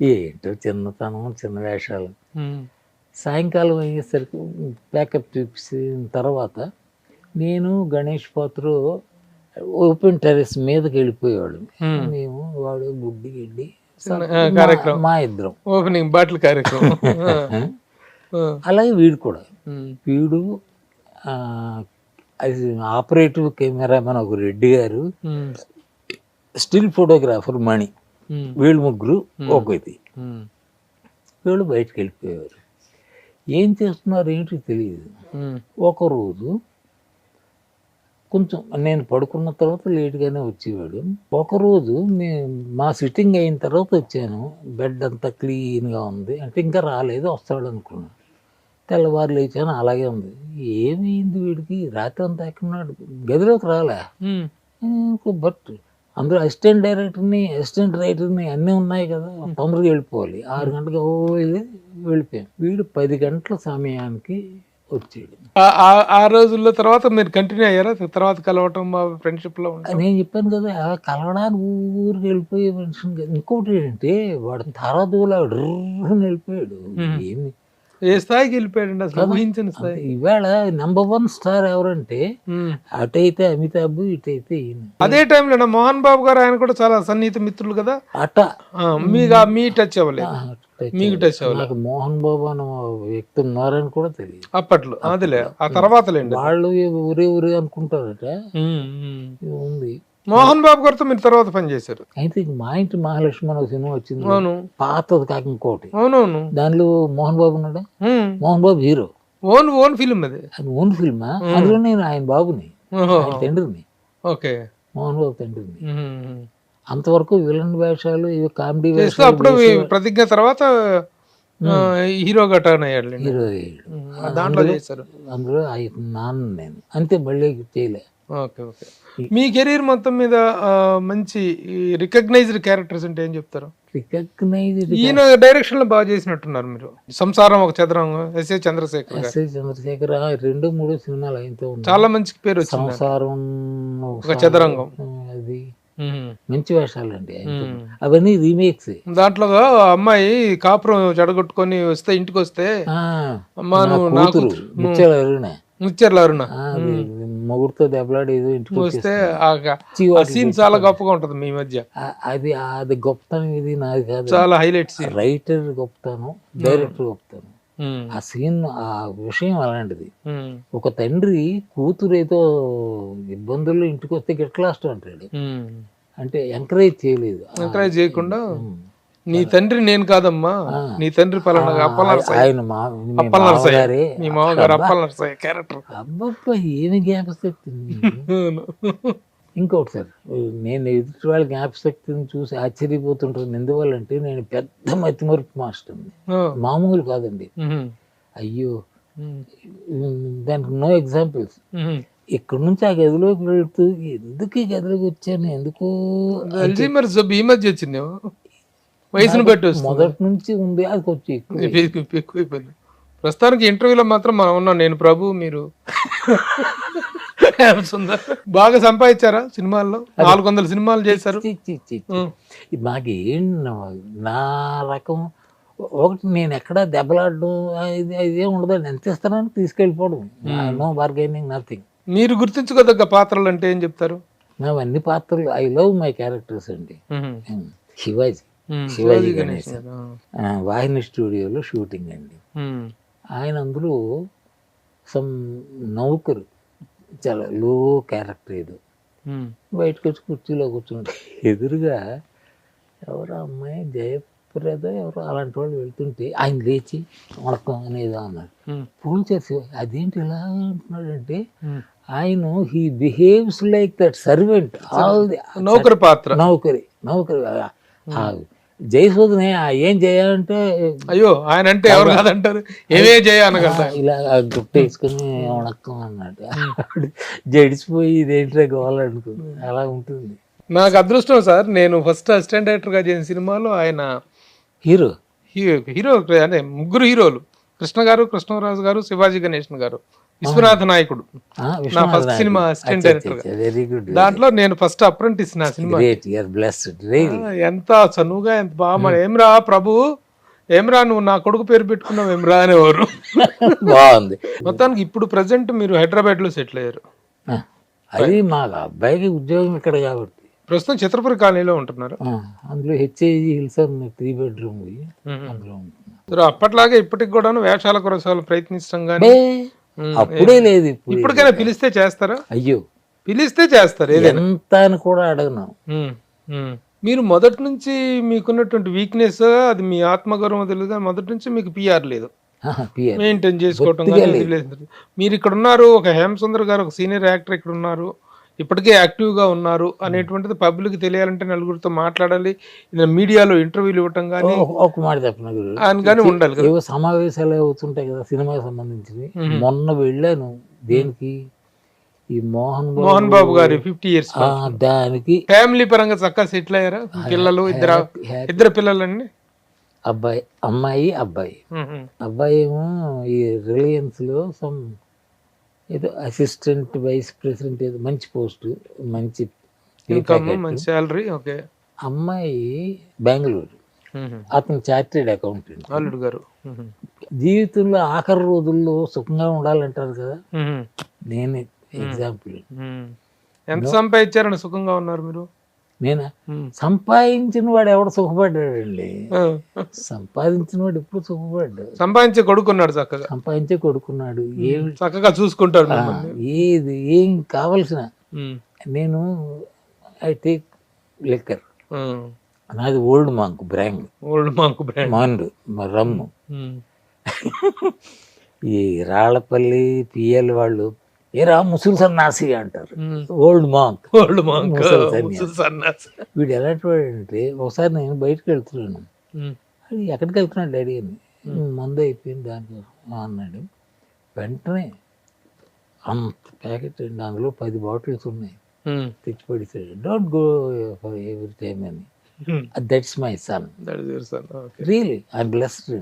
ఏంటో చిన్నతనం, చిన్న వేషాలు. సాయంకాలం అయ్యేసరికి ప్యాకప్ చూపించిన తర్వాత నేను గణేష్ పాత్ర ఓపెన్ టెర్రస్ మీదకి వెళ్ళిపోయేవాడు. మేము వాడు గుడ్డి గిడ్డి మా ఇద్దరం ఓపెనింగ్ బాటిల్ కార్యక్రమం. అలాగే వీడు కూడా, వీడు ఆపరేటివ్ కెమెరామెన్ ఒక రెడ్డి గారు, స్టిల్ ఫోటోగ్రాఫర్ మణి, వీళ్ళు ముగ్గురు ఒక ఇది. వీళ్ళు బయటకు వెళ్ళిపోయేవారు. ఏం చేస్తున్నారు ఏంటి తెలియదు. ఒకరోజు కొంచెం నేను పడుకున్న తర్వాత లేట్గానే వచ్చేవాడు. ఒకరోజు మా సిట్టింగ్ అయిన తర్వాత వచ్చాను, బెడ్ అంతా క్లీన్గా ఉంది, అంటే ఇంకా రాలేదు, వస్తాడు అనుకున్నాను. తెల్లవారు లేచాను, అలాగే ఉంది. ఏమైంది వీడికి, రాత్రి అంతా ఎక్కడున్నాడు, గదిలోకి రాలే. బట్ అందులో అసిస్టెంట్ రైటర్ని అన్నీ ఉన్నాయి కదా, తొందరగా వెళ్ళిపోవాలి. 6 గంటలకు వెళ్ళిపోయాం. వీడు 10 గంటల సమయానికి వచ్చాడు. ఆ రోజుల్లో తర్వాత మీరు కంటిన్యూ అయ్యారా తర్వాత కలవటం ఫ్రెండ్షిప్ లో? నేను చెప్పాను కదా, కలవడానికి ఊరికి వెళ్ళిపోయే మనిషిని కదా. ఇంకోటి ఏంటంటే వాడు తర్వాత వెళ్ళిపోయాడు. ఏమి ఏ స్థాయికి వెళ్ళిపోయాడు అసలు ఊహించిన స్థాయి. ఇవాళ నెంబర్ 1 స్టార్ ఎవరంటే అటైతే అమితాబ్, ఇటైతే ఈయన. అదే టైంలో మోహన్ బాబు గారు, ఆయన కూడా చాలా సన్నిహిత మిత్రులు కదా. మీ టచ్ అవ్వలేదు, మీకు టచ్ అవ్వలేదు. నాకు మోహన్ బాబు అని వ్యక్తి ఉన్నారని కూడా తెలియదు అప్పట్లో. అదిలే ఆ తర్వాత వాళ్ళు ఊరే అనుకుంటారట. ఉంది. మోహన్ బాబు గారితో మీరు తర్వాత పనిచేశారు. అయితే మా ఇంటి మహాలక్ష్మి ఒక సినిమా వచ్చింది, పాతది కాక ఇంకోటి. అవునవును. దానిలో మోహన్ బాబు ఉన్నాడా? Mohan Babu hero. Own film అది ఓన్ ఫిల్మా? అందులో నేను ఆయన బాబుని, ఆయన తండ్రిని. ఓకే. మోహన్ బాబు తండ్రిని. అంతవరకు విలన్ వేషాలు, ఇవి కామెడీ వేషాలు. అప్పుడు ప్రతిజ్ఞ తర్వాత హీరోగా టర్న్ అయ్యాడు. హీరో దాంట్లో చేశారు. అందులో నాన్న నేను అంతే, మళ్ళీ చేయలే. Okay okay. మీ కెరీర్ మొత్తం మీద మంచి రికగ్నైజ్డ్ క్యారెక్టర్స్ అంటే ఏం చెప్తారు? రికగ్నైజ్డ్ ఈయన డైరెక్షన్ లో బాగా చేసినట్టున్నారు మీరు. సంసారం ఒక చదరంగం, ఎస్ఏ చంద్రశేఖర్ 2-3 సినిమాలు ఆయనతో ఉన్నాయి. చాలా మంచి పేరు వచ్చింది. సంసారం ఒక చదరంగం, అది మంచి వేషాలు అండి. అవన్నీ రీమేక్స్. దాంట్లో అమ్మాయి కాపురం చెడగొట్టుకొని వస్తే, ఇంటికి వస్తే అమ్మా నువ్వు ముచ్చర్ల అరుణ మొగుడుతో దెబ్బలాడి ఏదో ఇంటికి వస్తే ఆ సీన్ చాలా గొప్పగా ఉంటది మీ మధ్య. అది గొప్పతనం, ఇది నాది కాదు, చాలా హైలైట్ సీన్. రైటర్ గొప్పతనం, డైరెక్టర్ గొప్పతనం. ఆ సీన్, ఆ విషయం అలాంటిది. ఒక తండ్రి కూతురు ఏదో ఇబ్బందుల్లో ఇంటికి వస్తే గిట్లాస్ట్ అంటాడు, అంటే ఎంకరేజ్ చేయలేదు. ఎంకరేజ్ చేయకుండా నీ తండ్రి నేను కాదమ్మా, నీ తండ్రి పలానా అప్పలనరసయ్య, మీ మామగారు అప్పలనరసయ్య క్యారెక్టర్. అబ్బబ్బా ఏమి జ్ఞాపశక్తి. ఇంకోటి సార్, నేను ఎదుటి వాళ్ళ జ్ఞాపశక్తిని చూసి ఆశ్చర్యపోతుంటాను. ఎందువల్లంటే నేను పెద్ద మతిమరుపు మాస్టర్ని, మామూలు కాదండి. అయ్యో, దానికి నో ఎగ్జాంపుల్స్. ఇక్కడ నుంచి ఆ గదిలోకి వెళ్తూ ఎందుకు ఈ గదిలోకి వచ్చాను, ఎందుకు ఈ మధ్య వచ్చింది, వయసును బట్టి మొదటి నుంచి ఉంది, అది కొంచెం ఎక్కువైపోయింది. ప్రస్తుతానికి ఇంటర్వ్యూలో మాత్రం మనం ఉన్నాం, నేను ప్రభు, మీరు బాగా సంపాదించారా సినిమాల్లో? 400 సినిమాలు చేశారు. మాకేం నా రకం ఒకటి, నేను ఎక్కడ దెబ్బలాడడం ఇదే ఉండదండి. ఎంత ఇస్తానని తీసుకెళ్ళిపోవడం, నో బార్గైనింగ్, నథింగ్. మీరు గుర్తించుకోదగ్గ పాత్రలు అంటే ఏం చెప్తారు? నావన్నీ పాత్రలు, ఐ లవ్ మై క్యారెక్టర్స్ అండి. శివాజీ గణేష్ వాహిని స్టూడియోలో షూటింగ్ అండి. ఆయన అందులో సమ్ నౌకరు, చాలా లో క్యారెక్టర్ ఏదో, బయటకు వచ్చి కుర్చీలో కూర్చుంటే ఎదురుగా ఎవరో అమ్మాయి జయప్రద ఎవరో అలాంటి వాళ్ళు వెళ్తుంటే ఆయన లేచి వణకం అనేదో అన్నారు. ఫోన్ చేసి అదేంటి ఇలా అంటున్నాడంటే, ఆయన he behaves like that servant, all the నౌకరి పాత్ర, నౌకరి జయసూదనే ఏం చేయాలంటే అయ్యో ఆయన అంటే ఎవరు కాదంటారు, ఏమే చేయ అనగలరా. ఇలా గుట్ట వేసుకుని వణక్కం అన్నట్టు జడిచిపోయి ఇదేంటే గోవాలనుకుంది, అలా ఉంటుంది. నాకు అదృష్టం సార్, నేను ఫస్ట్ అసిస్టెంట్ డైరెక్టర్ గా చేసిన సినిమాలో ఆయన హీరో హీరో అంటే ముగ్గురు హీరోలు, కృష్ణ గారు, కృష్ణరాజు గారు, శివాజీ గణేశన్ గారు, విశ్వనాథ నాయకుడు నా ఫస్ట్ సినిమా అసిస్టెంట్ డైరెక్టర్ గా. Very good. దాంట్లో నేను ఫస్ట్ అప్రెంటిస్ నా సినిమా. ఎంత చనువుగా ఎంత బాగా, ఏమ్రా ప్రభు ఏమ్రా నువ్వు నా కొడుకు పేరు పెట్టుకున్నావు ఏమ్రా అనేవారు. బాగుంది. మొత్తానికి ఇప్పుడు ప్రజెంట్ మీరు హైదరాబాద్ లో సెటిల్ అయ్యారు. అది మా అబ్బాయికి ఉద్యోగం ఇక్కడ కాబట్టి ప్రస్తుతం చిత్రపురి కాలనీలో ఉంటున్నారు. అందులో హెచ్ఐజి హిల్స్ 3 బెడ్రూమ్ అందులో ఉంటున్నారు. అప్పట్లాగే ఇప్పటికి కూడా వేషాల కొరసాలు ప్రయత్నిస్తాం కానీ అప్పుడే లేదు. ఇప్పటికైనా పిలిస్తే చేస్తారా? అయ్యో పిలిస్తే చేస్తారు, ఎంత అని కూడా అడగను. మీరు మొదటి నుంచి మీకున్నటువంటి వీక్నెస్ అది మీ ఆత్మగౌరవం తెలియదు, మొదటి నుంచి మీకు పిఆర్ లేదు, మెయింటైన్ చేసుకోవటం కానీ లేదు. మీరు ఇక్కడ ఉన్నారు, ఒక హేమసుందర్ గారు ఒక సీనియర్ యాక్టర్ ఇక్కడ ఉన్నారు, ఇప్పటికే యాక్టివ్ గా ఉన్నారు అనేటువంటిది పబ్లిక్ తెలియాలంటే నలుగురితో మాట్లాడాలి, మీడియాలో ఇంటర్వ్యూలు ఇవ్వటం కానీ ఒక మాట చెప్పిన కానీ ఉండాలి కదా. ఏవో సమావేశాలు అవుతుంటాయి కదా సినిమాకి సంబంధించినవి. మొన్న వెళ్ళాను దేనికి, ఈ మోహన్ బాబు గారి 50 years దానికి ఫ్యామిలీ పరంగా చక్కగా సెటిల్ అయ్యారా? పిల్లలు ఇద్దరు పిల్లలండి, అబ్బాయి అమ్మాయి. అబ్బాయి ఏమో ఈ రిలయన్స్ లో సమ్ ఏదో అసిస్టెంట్ వైస్ ప్రెసిడెంట్, ఏదో మంచి పోస్ట్, మంచి మంచి శాలరీ. ఓకే. అమ్మాయి బెంగళూరు, అతను చార్టెడ్ అకౌంటెంట్. అల్లుడు గారు జీవితంలో ఆఖరి రోజుల్లో సుఖంగా ఉండాలంటారు కదా, నేనే ఎగ్జాంపుల్. ఎంత సంపాదించారని సుఖంగా ఉన్నారు మీరు? నేనా? సంపాదించిన వాడు ఎవడు సుఖపడ్డాడండి? సంపాదించిన వాడు ఎప్పుడు సుఖపడ్డాడు? సంపాదించే కొడుకున్నాడు, చక్కగా సంపాదించే కొడుకున్నాడు, ఏమి చక్కగా చూసుకుంటాడు. ఏది ఏం కావలసిన, నేను ఐ టేక్ లిక్కర్, నాది ఓల్డ్ మాంక్ బ్రాండ్, మాండ్ రమ్ము. ఈ రాళ్లపల్లి పిఎల్ వాళ్ళు ఏరా ముసులు సన్నాసి అంటారు, ఓల్డ్ మాంక్. వీడు ఎలాంటి వాడు అంటే, ఒకసారి నేను బయటకు వెళ్తున్నాను, అది ఎక్కడికి వెళ్తున్నాడు డాడీ అని, మందు అయిపోయింది దానికోసం అన్నాడు. వెంటనే అంత ప్యాకెట్ అండి, అందులో 10 బాటిల్స్ ఉన్నాయి, తెచ్చి పడిసాడు. Don't go for every time అని. That's my son, really I am blessed.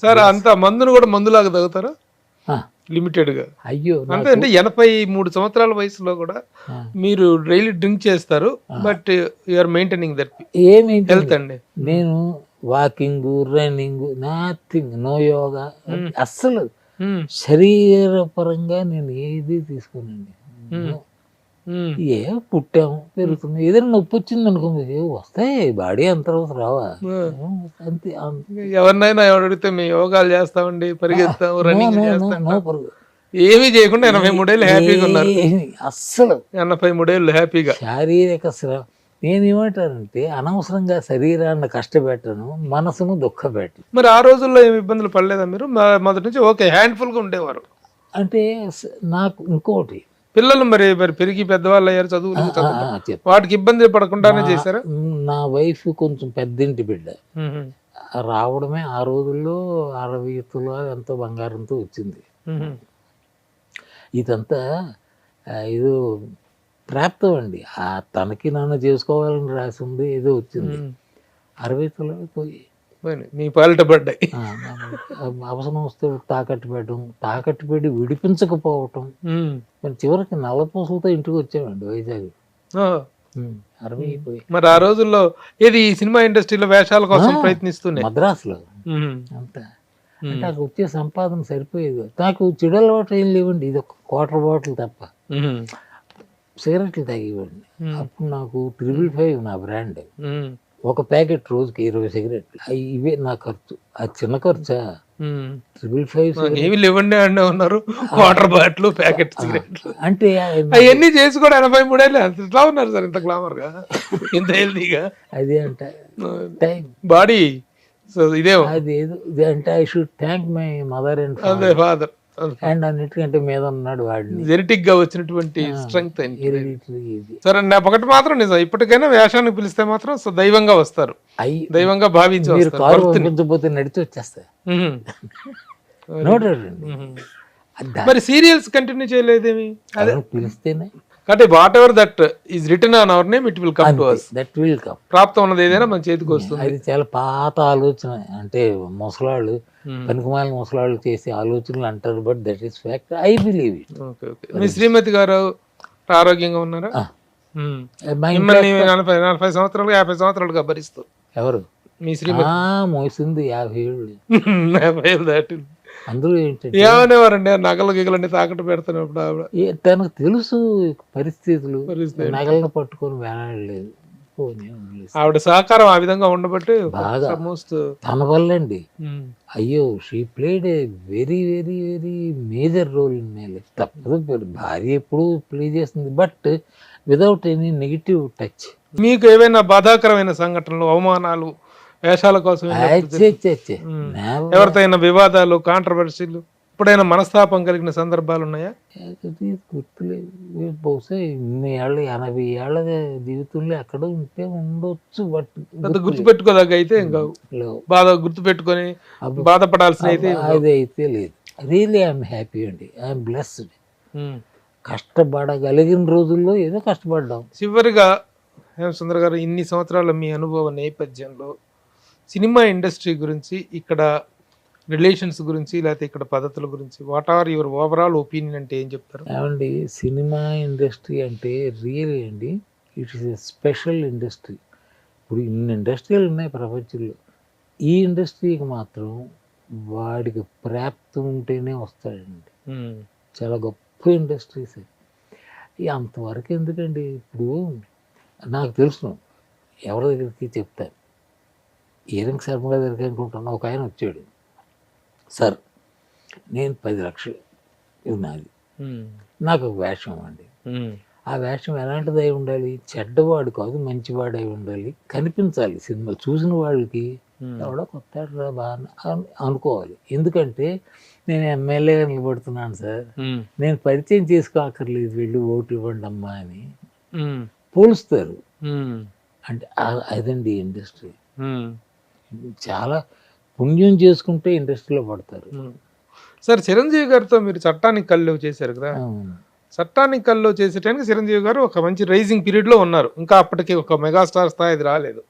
Sir అంత మందును కూడా మందులాగా తాగుతారా? లిమిటెడ్ గా. అయ్యో అంటే 83 సంవత్సరాల వయసులో కూడా మీరు డైలీ డ్రింక్ చేస్తారు, but you're maintaining that health అండి. నేను walking, running, nothing, no yoga, అస్సలు శరీరపరంగా నేను ఏది తీసుకోనండి. ఏ పుట్టాము పెరుగుతుంది, ఏదైనా నొప్పి వచ్చింది అనుకోండి, వస్తాయి, బాడీ అంత రావా అంతే. ఎవరినైనా అడిగితే మేము యోగాలు చేస్తామండి, పరిగెత్తాం, రన్నింగ్ చేస్తాం, ఏమీ చేయకుండా 83 ఏళ్ళు హ్యాపీగా ఉన్నారు. అస్సలు 83 ఏళ్ళు హ్యాపీగా. శారీరక శ్రమ, నేనేమంటానంటే అనవసరంగా శరీరాన్ని కష్టపెట్టను, మనసును దుఃఖపెట్టను. మరి ఆ రోజుల్లో ఏమి ఇబ్బందులు పడలేదా మీరు? మొదటి నుంచి ఓకే హ్యాండ్ఫుల్ గా ఉండేవారు. అంటే నాకు ఇంకోటి, పిల్లలు మరి పెరిగి పెద్దవాళ్ళు అయ్యారు, చదువులు వాటికి ఇబ్బంది పడకుండానే చేశారా? నా వైఫ్ కొంచెం పెద్దింటి బిడ్డ, రావడమే ఆ రోజుల్లో 60 తులాలు ఎంతో బంగారంతో వచ్చింది. ఇదంతా ఏదో ప్రాప్తం అండి, తనకి నన్ను చేసుకోవాలని రాసి ఉంది, ఏదో వచ్చింది. 60 తులాలు పోయి మీ పాలిట పడ్డాయి. అవసరం వస్తే తాకట్టు పెట్టి విడిపించకపోవటం, చివరికి నల్లపూసలతో ఇంటికి వచ్చామండి వైజాగ్. 60 అయిపోయి. మరి ఆ రోజుల్లో ఏది సినిమా ఇండస్ట్రీలో వేషాల కోసం ప్రయత్నిస్తున్నాయి మద్రాసులో అంతా, అంటే నాకు వచ్చే సంపాదన సరిపోయేది. నాకు చెడు అలవాటు ఏం లేవండి, ఇది ఒక క్వార్టర్ బాటిల్ తప్ప. సిగరెట్లు తాగేవాడిని. అప్పుడు నాకు 555 నా బ్రాండ్, ఒక ప్యాకెట్ రోజుకి 20 సిగరెట్లు. ఇవే నా ఖర్చు. అది చిన్న ఖర్చా? 555 ఏమి లేవండి అంటే ఉన్నారు, వాటర్ బాటిల్, ప్యాకెట్ సిగరెట్లు అంటే అవన్నీ చేసి కూడా 83 ఏళ్ళు ఎట్లా ఉన్నారు సార్ ఇంత గ్లామర్ గా, ఇంత హెల్తీగా? అదే అంట టైం, బాడీ. సో ఇదే అది అంటే I should thank my mother and father. And అన్నిటికంటే మీద ఉన్నాడు వాడిని. జెనెటిక్ గా వచ్చినటువంటి స్ట్రెంగ్త్ Hereditary ఇది. సరే ఒకటి మాత్రం నిజం, ఇప్పటికైనా వేషానికి పిలిస్తే మాత్రం దైవంగా వస్తారు, దైవంగా భావించి మీరు వస్తారు. కారు పంపించకపోతే నడిచి వచ్చేస్తాయి. మ్మ్. నో డౌట్ అండి. మ్మ్. మరి సీరియల్స్ కంటిన్యూ చేయలేదేమి? అదే పిలిస్తేనే అంటే what ever that is return on hour name it will come to us. That will come. ప్రాప్తం ఉన్నది ఏదైనా మన చేతికి వస్తుంది. అది చాలా పాత ఆలోచన. అంటే ముసలాళ్ళు పనికిమాలిన ముసలాళ్ళు చేసే ఆలోచనలు అంటారు, but that is fact. I believe it. Okay okay. మీ శ్రీమతి గారు ఆరోగ్యంగా ఉన్నారా? మ్మ్. మిమ్మల్ని 40 సంవత్సరాలు 50 సంవత్సరాలుగా భరిస్తూ ఎవరు? మీ శ్రీమతి మోసింది 50 ఏళ్ళు. 50 ఏళ్ళు దాటింది. అందులో ఏంటంటే ఏమనేవారండి నగలు గిగలన్నీ తాకట్టు పెడుతున్నప్పుడు ఆవిడ? తనకు తెలుసు పరిస్థితులు, నగలను పట్టుకొని వేలాడలేదు. ఆవిడ సహకారం ఆ విధంగా ఉండబట్టి బాగా ఆల్మోస్ట్ తన వల్ల అండి. అయ్యో, she played a very very very major role in my life. తప్పదు, భార్య ఎప్పుడు ప్లే చేస్తుంది, but without any negative touch. మీకు ఏవైనా బాధాకరమైన సంఘటనలు, అవమానాలు, వేషాల కోసం ఎవరితో అయినా వివాదాలు, కాంట్రవర్సీలు, ఇప్పుడైనా మనస్తాపం కలిగిన సందర్భాలు ఉన్నాయా? గుర్తులేదు. బహుశా ఇన్ని ఏళ్ళు 80 ఏళ్ళ జీవితంలో ఎక్కడో ఉంటే ఉండొచ్చు, బట్ గుర్తు పెట్టుకోదాకా అయితే ఇంకా బాధ గుర్తు పెట్టుకొని బాధపడాల్సిన అయితే అది అయితే లేదు. రియలీ ఐఎమ్ హ్యాపీ అండి. I'm blessed. కష్టపడగలిగిన రోజుల్లో ఏదో కష్టపడ్డాం. చివరిగా హేమసుందర్ గారు, ఇన్ని సంవత్సరాల మీ అనుభవ నేపథ్యంలో సినిమా ఇండస్ట్రీ గురించి, ఇక్కడ రిలేషన్స్ గురించి, లేకపోతే ఇక్కడ పద్ధతుల గురించి, what are your overall opinion అంటే ఏం చెప్తారు? ఏమండి, సినిమా ఇండస్ట్రీ అంటే రియలీ అండి it is a special industry. ఇప్పుడు ఇన్ని ఇండస్ట్రీలు ఉన్నాయి ప్రపంచంలో, ఈ ఇండస్ట్రీకి మాత్రం వాడికి ప్రాప్తి ఉంటేనే వస్తాడండి. చాలా గొప్ప ఇండస్ట్రీస్. అంతవరకు ఎందుకండి? ఇప్పుడు నాకు తెలుసు, ఎవరి దగ్గరికి చెప్తాను, ఈరంగ్ శర్మ గారి దగ్గరికి అనుకుంటున్నా. ఒక ఆయన వచ్చాడు, సార్ నేను 10 లక్షలు ఇది నాది, నాకు ఒక వేషం అండి. ఆ వేషం ఎలాంటిది అయి ఉండాలి? చెడ్డవాడు కాదు, మంచివాడు అయి ఉండాలి, కనిపించాలి. సినిమా చూసిన వాళ్ళకి ఎవడో కొత్త బాగా అనుకోవాలి. ఎందుకంటే నేను ఎమ్మెల్యేగా నిలబడుతున్నాను సార్, నేను పరిచయం చేసుకోక్కర్లేదు, వెళ్ళి ఓటు ఇవ్వండి అమ్మా అని పోలుస్తారు. అంటే అదండి ఇండస్ట్రీ. చాలా పుణ్యం చేసుకుంటే ఇండస్ట్రీలో పడతారు. సార్, చిరంజీవి గారితో మీరు చట్టానికి కళ్ళు చేశారు కదా, చట్టానికి కళ్ళు చేసేటానికి చిరంజీవి గారు ఒక మంచి రైజింగ్ పీరియడ్ లో ఉన్నారు. ఇంకా అప్పటికి ఒక మెగాస్టార్ స్థాయి రాలేదు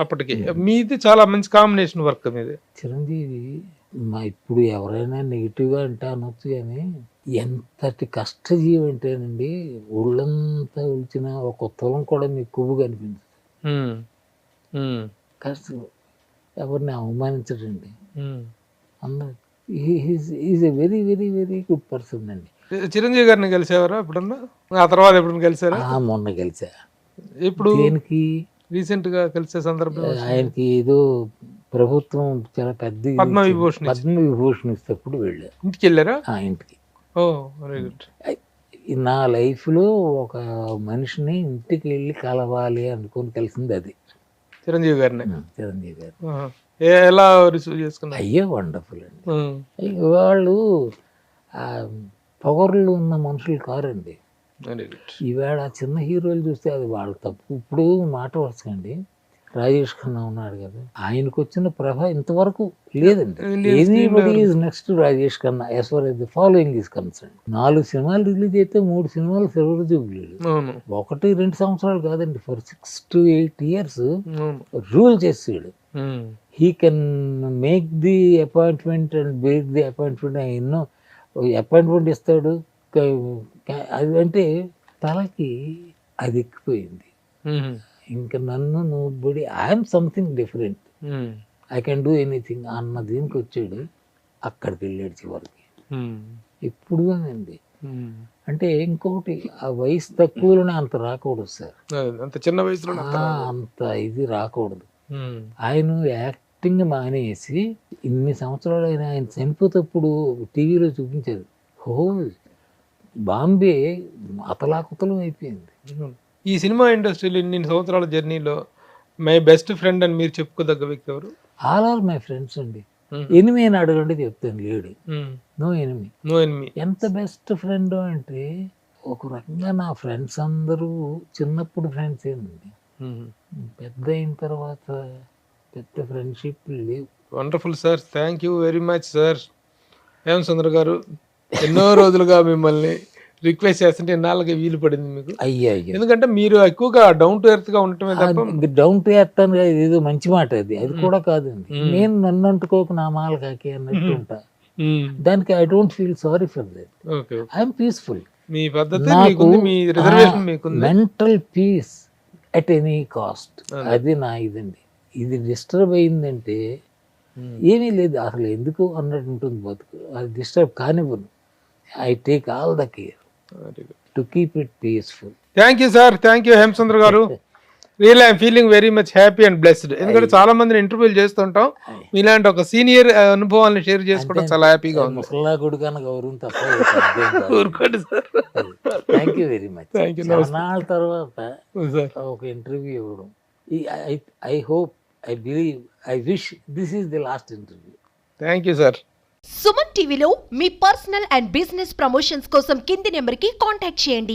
అప్పటికి. మీది చాలా మంచి కాంబినేషన్ వర్క్ మీది. చిరంజీవి ఇప్పుడు ఎవరైనా నెగిటివ్గా అంటే అనొచ్చు, కానీ ఎంతటి కష్టజీవి అంటేనండి, ఒళ్ళంతా ఉల్చిన ఒక తులం కూడా మీకు కొవ్వు కనిపించదు. కష్టం, ఎవరిని అవమానించడండి. అందరు is a very very very good person అండి. చిరంజీవి గారిని కలిసేవారా ఎప్పుడన్నా? ఆ తర్వాత ఎప్పుడన్నా కలిసారా? మొన్న కలిసా. ఇప్పుడు దేనికి? రీసెంట్ గా కలిసే సందర్భం ఆయనకి ఏదో ప్రభుత్వం చాలా పెద్ద పద్మవిభూషణ్ ఇస్తేప్పుడు వెళ్ళా. ఇంటికి వెళ్ళారా? ఇంటికి. ఓ వెరీ గుడ్. నా లైఫ్లో ఒక మనిషిని ఇంటికి వెళ్ళి కలవాలి అనుకొని కలిసింది అది చిరంజీవి గారిని. చిరంజీవి గారు ఎలా రిసీవ్ చేసుకున్నారు? అయ్యో వండర్ఫుల్ అండి. వాళ్ళు పొగర్లు ఉన్న మనుషులు కారండి. ఈవేళ చిన్న హీరోలు చూస్తే అది వాళ్ళ తప్పు. ఇప్పుడు మాట వరుసకండి, రాజేష్ ఖన్నా ఉన్నాడు కదా, ఆయనకు వచ్చిన ప్రభ ఇంతవరకు లేదండి. Anybody is next Rajesh Khanna as far as the following is concern. 4 సినిమాలు రిలీజ్ అయితే 3 సినిమాలు సిల్వర్ జూబ్లీలు. 1-2 సంవత్సరాలు కాదండి, ఫర్ 6 to 8 years రూల్ చేసాడు. He can make the appointment and break the appointment. ఎన్నో అపాయింట్మెంట్ ఇస్తాడు. అది అంటే తలకి అది ఎక్కిపోయింది. ఇంకా నన్ను nobody, I'm something different, I can do anything అన్న దీనికి వచ్చాడు. అక్కడికి వెళ్ళాడు చివరికి. ఇప్పుడు అండి అంటే ఇంకొకటి, ఆ వయసు తక్కువలోనే అంత రాకూడదు సార్, అంత చిన్న వయసులో అంత ఇది రాకూడదు. ఆయన యాక్టింగ్ మానేసి ఇన్ని సంవత్సరాలు ఆయన చనిపోతప్పుడు టీవీలో చూపించారు, హోల్ బాంబే అతలాకుతలం అయిపోయింది. ఈ సినిమా ఇండస్ట్రీలో ఇన్ని సంవత్సరాల జర్నీలో మై బెస్ట్ ఫ్రెండ్ అని మీరు చెప్పుకోదగ్గ వ్యక్తి ఎవరు? ఆల్ ఆర్ మై ఫ్రెండ్స్ అండి. ఎనిమి అని అడగండి చెప్తాను, లేడు. No enemy. No enemy. ఎంత బెస్ట్ ఫ్రెండ్ అంటే ఒక రకంగా నా ఫ్రెండ్స్ అందరూ చిన్నప్పుడు ఫ్రెండ్స్ ఏంటండి, పెద్ద అయిన తర్వాత పెద్ద ఫ్రెండ్షిప్ లేవు. Wonderful sir, thank you very much sir. Hemachandra గారు, ఎన్నో రోజులుగా మిమ్మల్ని రిక్వెస్ట్ చేస్తుంటే ఎన్నాళ్ళకి వీలు పడింది మీకు? అయ్యా ఎందుకంటే మీరు ఎక్కువగా డౌన్ టు ఎర్త్ గా ఉండటమే తప్ప. డౌన్ టు ఎర్త్ అని ఏదో మంచి మాట అది కూడా కాదండి. నేను నన్ను అంటుకోక నా మాల కాకి అన్నట్టు ఉంటా. దానికి I don't feel sorry for that. Okay, I'm peaceful. మీ పద్ధతి మీకుంది, మీ రిజర్వేషన్ మీకుంది. Mental peace at any cost, అది నా ఇదండి. ఇది డిస్టర్బ్ అయిందంటే ఏమీ లేదు అసలు, ఎందుకు అన్నట్టు ఉంటుంది బతుకు. అది డిస్టర్బ్ కానివ్వను. I take all the care to keep it peaceful. Thank you sir, thank you Hemachandra గారు. Real I'm feeling very much happy and blessed. ఎందుకంటే చాలా మందిని ఇంటర్వ్యూలు చేస్తుంటాం, మీలాంటి ఒక సీనియర్ అనుభవాన్ని షేర్ చేసుకోవడం చాలా హ్యాపీగా ఉంది. ముసలా కొడుకన్న గౌరవం తప్ప. ఊరుకోండి sir. Thank you very much. Thank you. చాలా తర్వాత ఒక ఇంటర్వ్యూ ఇవ్వడం, I hope, I believe, I wish this is the last interview. Thank you sir. Suman టీవీలో మీ పర్సనల్ అండ్ బిజినెస్ ప్రమోషన్స్ కోసం కింది నెంబర్కి కాంటాక్ట్ చేయండి.